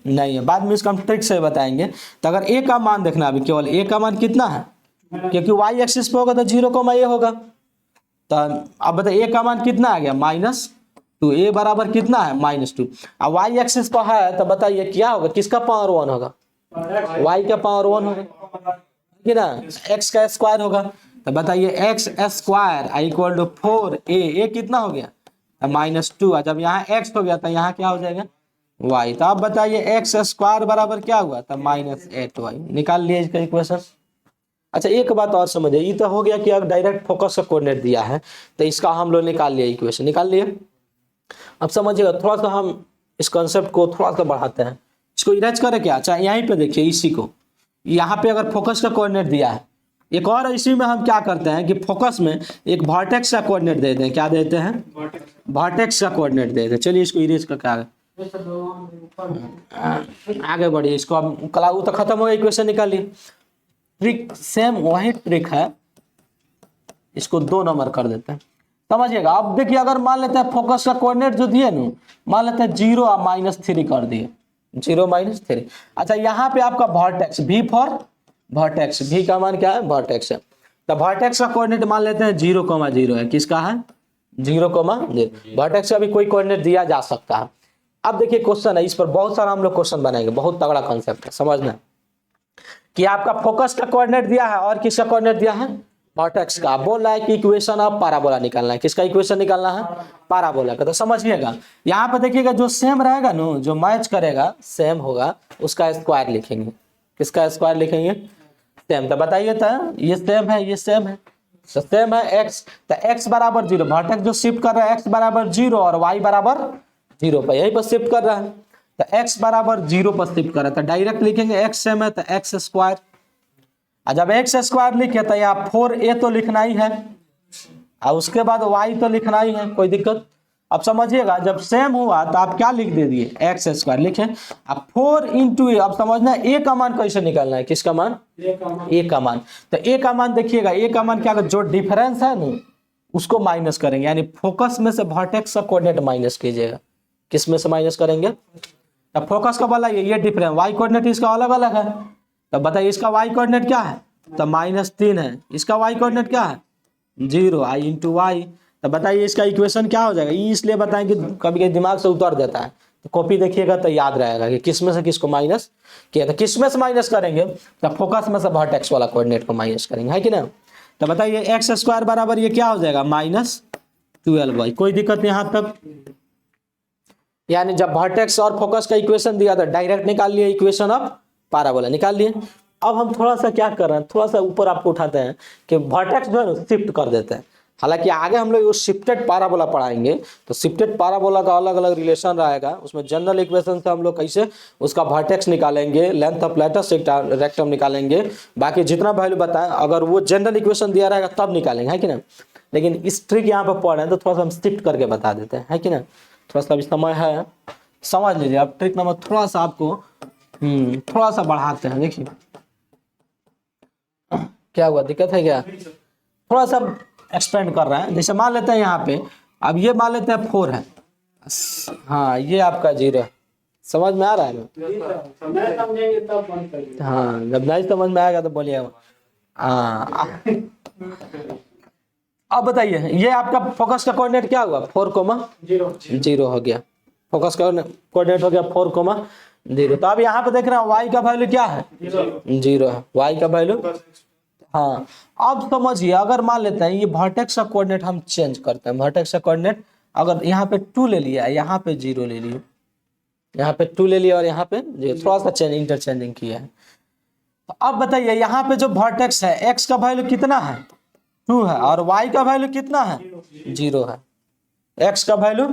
नहीं है, बाद में इसका हम ट्रिक से बताएंगे। तो अगर a का मान देखना, अभी केवल a का मान कितना है, क्योंकि y एक्सिस पे होगा तो 0, a होगा। तो अब बताइए a का मान कितना आ गया, -2, a बराबर कितना है, -2। अब y एक्सिस पर है तो बताइए क्या होगा, किसका पावर 1 होगा, y का पावर 1 होगा कि ना, x का स्क्वायर होगा। तो बताइए x square equal to 4a, कितना हो गया, -2। जब यहाँ x हो गया तो यहाँ क्या हो जाएगा, y। तो आप बताइए x स्क्वायर बराबर क्या हुआ, तो -8y। निकाल लिए इसका इक्वेशन। अच्छा एक बात और समझिए, ये तो हो गया कि अगर डायरेक्ट फोकस का कोऑर्डिनेट दिया है तो इसका हम लोग निकाल लिए, इक्वेशन निकाल लिए। अब समझिएगा थोड़ा सा हम इस कॉन्सेप्ट को थोड़ा सा बढ़ाते हैं, इसको इरेज करें क्या, अच्छा यहीं पे देखिए, इसी को यहाँ पे अगर फोकस का कोऑर्डिनेट दिया है, एक और इसी में हम क्या करते हैं कि फोकस में एक वर्टेक्स का कोऑर्डिनेट देते हैं। क्या देते हैं, वर्टेक्स का कोऑर्डिनेट देते हैं। चलिए इसको इरेज करके आगे बढ़िए। इसको अब कलाऊ तो खत्म हो गया, इक्वेशन निकालिए। ट्रिक सेम वही ट्रिक है, इसको 2 नंबर कर देते हैं, समझिएगा। अब देखिए अगर मान लेते हैं फोकस का कोऑर्डिनेट जो दिए ना, मान लेते हैं 0 और -3 कर दिए, 0 -3। अच्छा यहाँ पे आपका vertex, V for vertex, V का मान क्या है, वर्टेक्स है। तो वर्टेक्स का कोऑर्डिनेट मान लेते हैं 0,0 है, किसका है, 0,0। वर्टेक्स का भी कोई कोऑर्डिनेट दिया जा सकता है। अब देखिए क्वेश्चन है, इस पर बहुत सारा हम लोग क्वेश्चन बनाएंगे, बहुत तगड़ा कॉन्सेप्ट है, समझना कि आपका फोकस का कोऑर्डिनेट दिया है और किसका कोऑर्डिनेट दिया है, वर्टेक्स का। बोल रहा है कि इक्वेशन ऑफ पैराबोला निकालना है, किसका इक्वेशन निकालना है, पैराबोला का। तो समझिएगा यहाँ पे देखिएगा जो सेम रहेगा ना, जो मैच करेगा सेम होगा, उसका स्क्वायर लिखेंगे। किसका स्क्वायर लिखेंगे, सेम। तो बताइए तो ये सेम है, ये सेम है, तो सेम है x, तो x बराबर 0, वर्टेक्स जो शिफ्ट कर रहा है x बराबर 0 और y बराबर 0 पर, यही पर शिफ्ट कर रहा है। तो x बराबर 0 पर शिफ्ट कर रहा है, तो डायरेक्ट लिखेंगे x सेम है तो x स्क्वायर। जब x स्क्वायर लिखे तो यहाँ 4a तो लिखना ही है, और उसके बाद y तो लिखना ही है, कोई दिक्कत। अब समझिएगा जब सेम हुआ तो आप क्या लिख दे दिए, एक्स स्क्वायर लिखे। अब 4 इंटू ए, अब समझना ए का मान कैसे निकालना है, किसका मान, ए का मान। तो ए का मान देखिएगा, ए का मान क्या होगा, जो डिफरेंस है ना उसको माइनस करेंगे, यानी फोकस में से वर्टेक्स का कोऑर्डिनेट माइनस कीजिएगा। किस में से माइनस करेंगे, अब फोकस का वाला ये डिफरेंस, वाई कोऑर्डिनेट इसका अलग अलग है। तो बताइए इसका वाई कोऑर्डिनेट क्या है, तो -3 है। इसका वाई कोऑर्डिनेट क्या है, 0, i इंटू वाई। तो बताइए इसका इक्वेशन क्या हो जाएगा, ये इसलिए बताएं कि कभी कभी दिमाग से उतर जाता है, तो कॉपी देखिएगा तो याद रहेगा कि किस में से किसको माइनस किया था। किस में से माइनस करेंगे, तो फोकस में से वर्टेक्स वाला कोऑर्डिनेट को माइनस करेंगे, है कि ना। तो बताइए एक्स स्क्वायर बराबर ये क्या हो जाएगा, -12y। कोई दिक्कत नहीं यहाँ तक, यानी जब वर्टेक्स और फोकस का इक्वेशन दिया था डायरेक्ट निकाल लिए इक्वेशन ऑफ पैराबोला, निकाल लिए। अब हम थोड़ा सा क्या कर रहे हैं, थोड़ा सा ऊपर आपको उठाते हैं कि वर्टेक्स जो है ना शिफ्ट कर देते हैं। हालांकि आगे हम लोग शिफ्टेड पैराबोला पढ़ाएंगे, तो शिफ्टेड पैराबोला का अलग अलग रिलेशन रहेगा, उसमें जनरल इक्वेशन से हम लोग कैसे उसका वर्टेक्स निकालेंगे, लेंथ ऑफ लेटेस्ट रेक्टम निकालेंगे, बाकी जितना वैल्यू बताएं अगर वो जनरल इक्वेशन दिया रहेगा तब निकालेंगे, है कि ना। लेकिन इस ट्रिक यहाँ पर पढ़ रहे हैं तो थोड़ा सा हम शिफ्ट करके बता देते हैं, है कि ना। थोड़ा सा अभी समय है, समझ लीजिए। अब ट्रिक नंबर थोड़ा सा आपको थोड़ा सा बढ़ाते हैं। देखिए क्या हुआ, दिक्कत है क्या, थोड़ा सा एक्सपेंड कर रहे हैं। जैसे मान लेते हैं यहाँ पे, अब ये मान लेते हैं 4 है, हाँ ये आपका 0 है। समझ में आ रहा है ना, हाँ जब नहीं समझ में आएगा तो बोलिएगा। हाँ अब बताइए ये आपका फोकस का कोऑर्डिनेट क्या हुआ, 4,0 हो गया। फोकस का कोऑर्डिनेट हो गया 4,0। तो अब यहाँ पे देख रहे हैं y का वैल्यू क्या है, 0 है, y का वैल्यू। हाँ अब समझिए अगर मान लेते हैं ये वर्टेक्स का कोऑर्डिनेट हम चेंज करते हैं, वर्टेक्स का कोऑर्डिनेट अगर यहाँ पे 2 ले लिया, यहाँ पे 0 ले लिया, यहाँ पे 2 ले लिया और यहाँ पे थोड़ा सा चेंज इंटरचेंजिंग किया है। तो अब बताइए यहाँ पे जो वर्टेक्स है x का वैल्यू कितना है, 2 है, और y का वैल्यू कितना है, 0 है। x का वैल्यू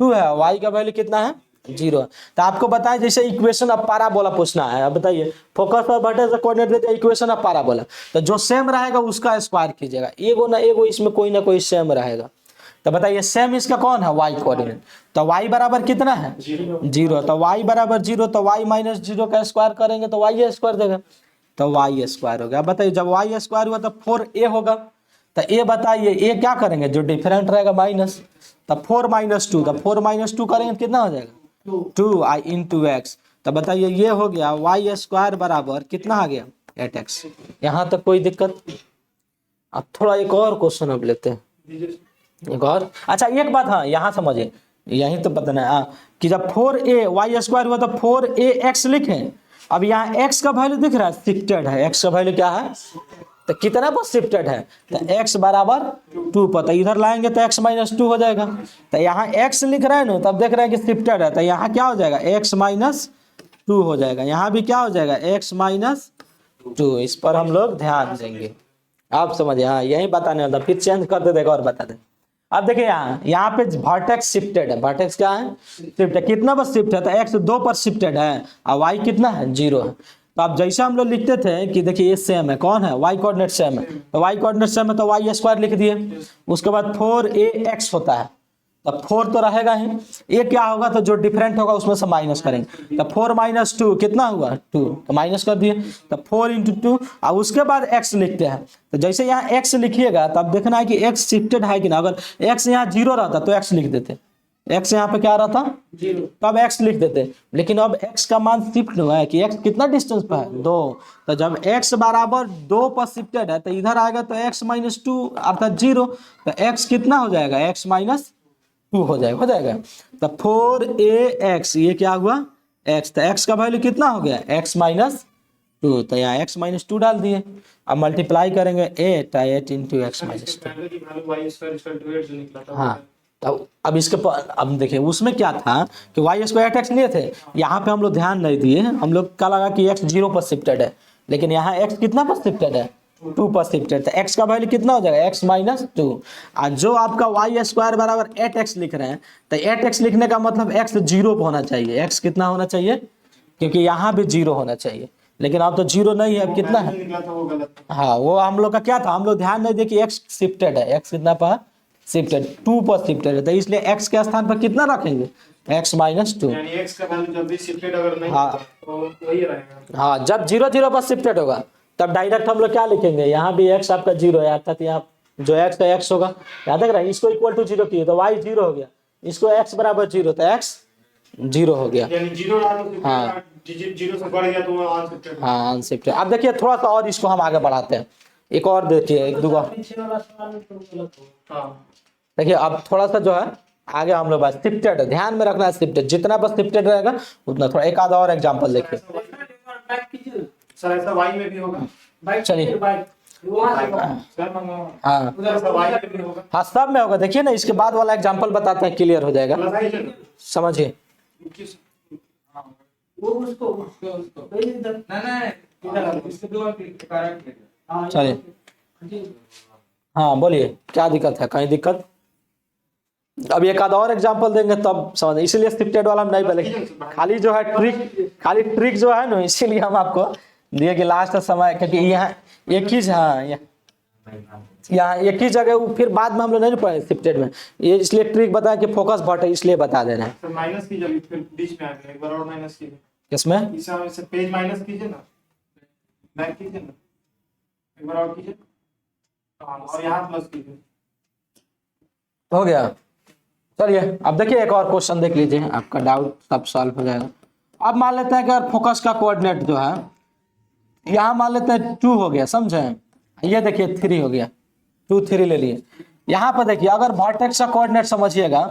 2 है, y का वैल्यू कितना है, 0 है। तो आपको बताएं जैसे इक्वेशन ऑफ पैराबोला पूछना है, अब बताइए फोकस और वर्टेक्स का कोऑर्डिनेट देते हैं इक्वेशन ऑफ पैराबोला, तो जो सेम रहेगा उसका स्क्वायर कीजिएगा, एगो ना एगो इसमें कोई ना कोई सेम रहेगा। तो बताइए सेम इसका कौन है, y कोऑर्डिनेट। तो y बराबर कितना है, 0। तो y बराबर 0, तो y माइनस 0 का स्क्वायर करेंगे तो y स्क्वायर देगा, तो y स्क्वायर हो गया। बताइए जब y स्क्वायर हुआ तो 4a होगा। तो a बताइए a क्या करेंगे, जो डिफरेंट रहेगा माइनस, तो 4 - 2, तो 4 - 2 करेंगे कितना हो जाएगा, 2i इंटू एक्स। तो बताइए ये हो गया y स्क्वायर बराबर कितना आ गया, 8x। यहाँ तक कोई दिक्कत। अब थोड़ा एक और क्वेश्चन अब लेते हैं, एक और। अच्छा एक बात, हाँ यहाँ समझिए, यही तो पता नहीं कि जब 4a y स्क्वायर हुआ तो 4ax लिखें। अब यहाँ x का वैल्यू दिख रहा है, शिफ्टेड है, x का वैल्यू क्या है, तो कितना पर शिफ्टेड है, तो x बराबर 2 पर, तो इधर लाएंगे तो x - 2 हो जाएगा। तो यहाँ x लिख रहे हैं ना, तब देख रहे हैं कि शिफ्टेड है, तो यहाँ क्या हो जाएगा, x - 2 हो जाएगा। यहाँ भी क्या हो जाएगा, x - 2। इस पर हम लोग ध्यान देंगे, आप समझिए। हाँ यही बताने वाला, फिर चेंज करते देगा और बता दें। अब देखिए यहाँ पे वर्टेक्स शिफ्टेड है, वर्टेक्स क्या है, शिफ्ट, कितना पर शिफ्ट है, तो x 2 पर शिफ्टेड है और y कितना है, 0 है। तो अब जैसे हम लोग लिखते थे कि देखिए ये सेम है, कौन है, y कोऑर्डिनेट सेम है, तो y कोऑर्डिनेट सेम है तो y स्क्वायर लिख दिए। उसके बाद 4ax होता है, तब 4 तो रहेगा ही, ये क्या होगा, तो जो डिफरेंट होगा उसमें से माइनस करेंगे, तो 4 - 2 कितना हुआ, 2, तो माइनस कर दिए, तो 4 × 2, और उसके बाद x लिखते हैं। तो जैसे यहाँ x लिखिएगा तब देखना है कि x शिफ्टेड है कि ना। अगर x यहाँ 0 रहता तो x लिख देते, x यहाँ पे क्या रहता, 0, तब x लिख देते। लेकिन अब x का मान शिफ्ट हुआ है कि x कितना डिस्टेंस पर है, 2। तो जब x बराबर 2 पर शिफ्टेड है तो इधर आएगा तो x - 2 अर्थात 0, तो x कितना हो जाएगा, x - 2 हो जाएगा। तो 4ax ये क्या हुआ, x, तो x का वैल्यू कितना हो गया, x - 2, तो यहाँ x - 2 डाल दिए। अब मल्टीप्लाई करेंगे 8 × x - 2। हाँ तो अब इसके अब देखिए उसमें क्या था कि y स्क्वायर 8x लिए थे, यहाँ पे हम लोग ध्यान नहीं दिए, हम लोग क्या लगा कि x 0 पर शिफ्टेड है, लेकिन यहाँ x कितना पर शिफ्टेड है, 2 पर शिफ्टेड। तो x का वैल्यू कितना हो जाएगा, x - 2। और जो आपका y स्क्वायर बराबर 8x लिख रहे हैं, तो 8x लिखने का मतलब x 0 पर होना चाहिए, x कितना होना चाहिए, क्योंकि यहाँ भी 0 होना चाहिए, लेकिन अब तो 0 नहीं है, अब कितना है, हाँ वो हम लोग का क्या था, हम लोग ध्यान नहीं दिए कि x शिफ्टेड है, x कितना पर शिफ्टेड, 2 पर शिफ्टेड है, तो इसलिए x के स्थान पर कितना रखेंगे, x माइनस 2। यानी x का वैल्यू जब भी शिफ्टेड अगर नहीं हाँ। होगा तो वही रहेगा। हाँ, जब 0 0 पर शिफ्टेड होगा तब डायरेक्ट हम लोग क्या लिखेंगे, यहाँ भी x आपका 0 है, अर्थात यहाँ जो x है x होगा, याद रख रहा है, इसको इक्वल टू 0 किए तो y 0 हो गया, इसको x बराबर 0 तो x 0 हो गया। यानी 0 डालो, हाँ। डिजिट 0 से बढ़ गया तो वो अनशिफ्टेड। हाँ, अनशिफ्टेड। अब देखिए थोड़ा सा और इसको हम आगे बढ़ाते हैं, एक और देखिए, एक दो। हाँ देखिए अब थोड़ा सा जो है आगे हम लोग बात शिफ्टेड, ध्यान में रखना है शिफ्टेड, जितना पर शिफ्टेड रहेगा उतना। थोड़ा एक आधा और एग्जांपल देखिए। सर ऐसा y में भी होगा। चलिए। सर हाँ उधर ऐसा y में भी होगा। हाँ, सब में होगा। देखिए ना, इसके बाद वाला एग्जांपल बताते हैं, क्लियर हो जाएगा, प्लस आई चलो। समझिए। वो उसको चलिए। हाँ बोलिए, क्या दिक्कत है, कहीं दिक्कत? अब एक आधा और एग्जांपल देंगे तब समझ, इसीलिए शिफ्टेड वाला हम नहीं बोले, खाली जो है ट्रिक जो है ना, इसीलिए हम आपको दिए कि लास्ट समय, क्योंकि यहाँ एक ही, हाँ यहाँ एक ही जगह, फिर बाद में हम लोग नहीं पढ़े शिफ्टेड में, ये इसलिए ट्रिक बताया कि फोकस बट है, इसलिए बता दे रहे हैं। सर माइनस कीजिए, फिर बीच में आ गया, एक बार और माइनस कीजिए। किसमें? इसे पेज माइनस कीजिए ना, बैक कीजिए ना, एक बार और कीजिए। हाँ, और यहाँ प्लस कीजिए। हो गया। चलिए अब देखिए एक और क्वेश्चन देख लीजिए, आपका डाउट सब सॉल्व हो जाएगा। अब मान लेते हैं कि अगर फोकस का कोऑर्डिनेट जो है, यहाँ मान लेते हैं 2 हो गया, समझे, ये देखिए 3 हो गया, 2 3 ले लिए। यहाँ पर देखिए अगर वर्टेक्स का कोऑर्डिनेट समझिएगा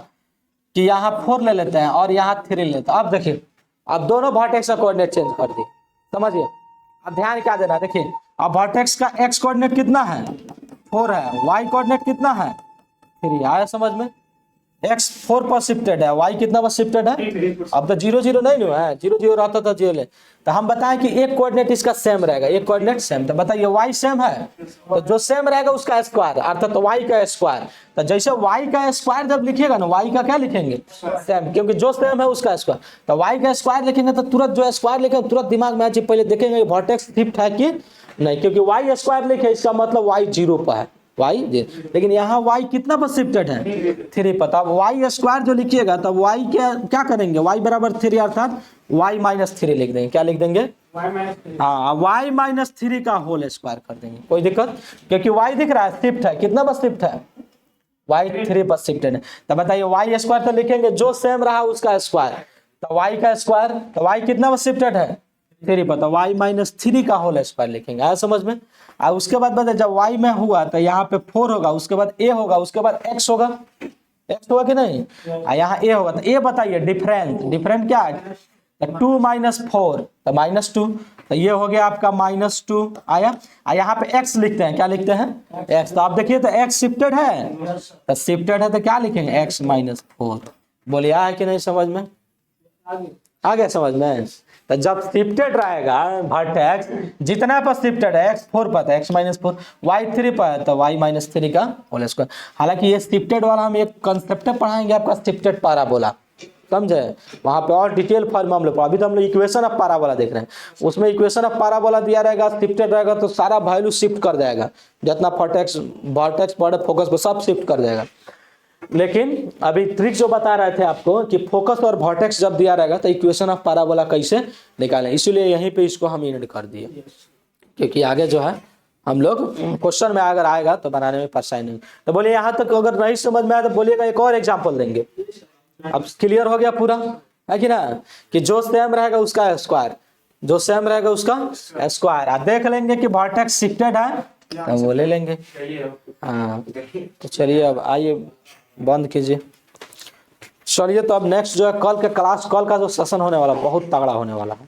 कि यहाँ 4 ले लेते हैं और यहाँ 3 ले लेते हैं। अब देखिए, अब दोनों वर्टेक्स का कोऑर्डिनेट चेंज कर दिए, समझिए। अब ध्यान क्या देना, देखिए अब वर्टेक्स का x कोऑर्डिनेट कितना है, 4 है, y कोऑर्डिनेट कितना है, 3। आया समझ में? x 4 पर शिफ्टेड है, y कितना पर शिफ्टेड है, अब तो 0 0 नहीं हुआ है, 0 0 रहता था 0 ले, तो हम बताएं कि एक कोऑर्डिनेट इसका सेम रहेगा, एक कोऑर्डिनेट सेम, तो बताइए y सेम है, तो जो सेम रहेगा उसका स्क्वायर, अर्थात तो y का स्क्वायर। तो जैसे y का स्क्वायर जब लिखिएगा ना, y का क्या लिखेंगे, सेम, क्योंकि जो सेम है उसका स्क्वायर। तो y का स्क्वायर लिखेंगे तो तुरंत जो स्क्वायर लिखेंगे तुरंत दिमाग में आ जाए, पहले देखेंगे वर्टेक्स शिफ्ट है कि नहीं, क्योंकि y स्क्वायर लिखे इसका मतलब y 0 पर है, y, लेकिन यहाँ y कितना पर शिफ्टेड है, 3 पर। तब y स्क्वायर जो लिखिएगा तब y क्या करेंगे, y बराबर 3, अर्थात y माइनस 3 लिख देंगे, क्या लिख देंगे, हाँ y माइनस 3 का होल स्क्वायर कर देंगे। कोई दिक्कत, क्योंकि y दिख रहा है शिफ्ट है, कितना पर शिफ्ट है, y 3 पर शिफ्टेड है। तो बताइए y स्क्वायर तो लिखेंगे जो सेम रहा उसका स्क्वायर, तो y का स्क्वायर, तो y कितना पर शिफ्टेड है, 3 पर, तो y माइनस 3 का होल स्क्वायर लिखेंगे। आया समझ में? और उसके बाद बताए जब y में हुआ तो यहाँ पे 4 होगा, उसके बाद a होगा, उसके बाद x होगा, x होगा कि नहीं, यहाँ a होगा। तो a बताइए डिफरेंट क्या है, 2 माइनस 4 तो माइनस 2, तो ये हो गया आपका माइनस 2 आया। यहाँ पे x लिखते हैं, क्या लिखते हैं, x। तो आप देखिए तो x शिफ्टेड है, तो शिफ्टेड है तो क्या लिखेंगे, x माइनस 4। बोलिए आया कि नहीं समझ में, आ गया समझ में? तो जब शिफ्टेड रहेगा वर्टेक्स, जितना पर शिफ्टेड है x 4 पर, तो x माइनस 4, y 3 पर तो y माइनस 3 का होल स्क्वायर। हालांकि ये शिफ्टेड वाला हम एक कंसेप्ट पढ़ाएंगे आपका, शिफ्टेड पैराबोला, समझे, वहां पे और डिटेल फॉर्म में हम लोग, अभी तो हम लोग इक्वेशन ऑफ पैराबोला देख रहे हैं, उसमें इक्वेशन ऑफ पैराबोला दिया रहेगा, शिफ्टेड रहेगा तो सारा वैल्यू शिफ्ट कर जाएगा, जितना वर्टेक्स पर फोकस पर सब शिफ्ट कर जाएगा। लेकिन अभी ट्रिक जो बता रहे थे आपको कि फोकस और वर्टेक्स जब दिया रहेगा तो इक्वेशन ऑफ पैराबोला कैसे निकालें, इसीलिए यहीं पे इसको हम ऐड कर दिए, क्योंकि आगे जो है हम लोग क्वेश्चन में अगर आएगा तो बनाने में परेशानी नहीं। तो बोलिए यहाँ तक अगर नहीं समझ में आया तो बोलिएगा, एक और एग्जाम्पल देंगे। अब क्लियर हो गया पूरा, है कि ना, कि जो सेम रहेगा उसका स्क्वायर, जो सेम रहेगा उसका स्क्वायर। देख लेंगे कि वर्टेक्स शिफ्टेड है तो वो ले लेंगे। हाँ तो चलिए अब आइए बंद कीजिए। चलिए तो अब नेक्स्ट जो है कल का जो सेशन होने वाला बहुत तगड़ा होने वाला है।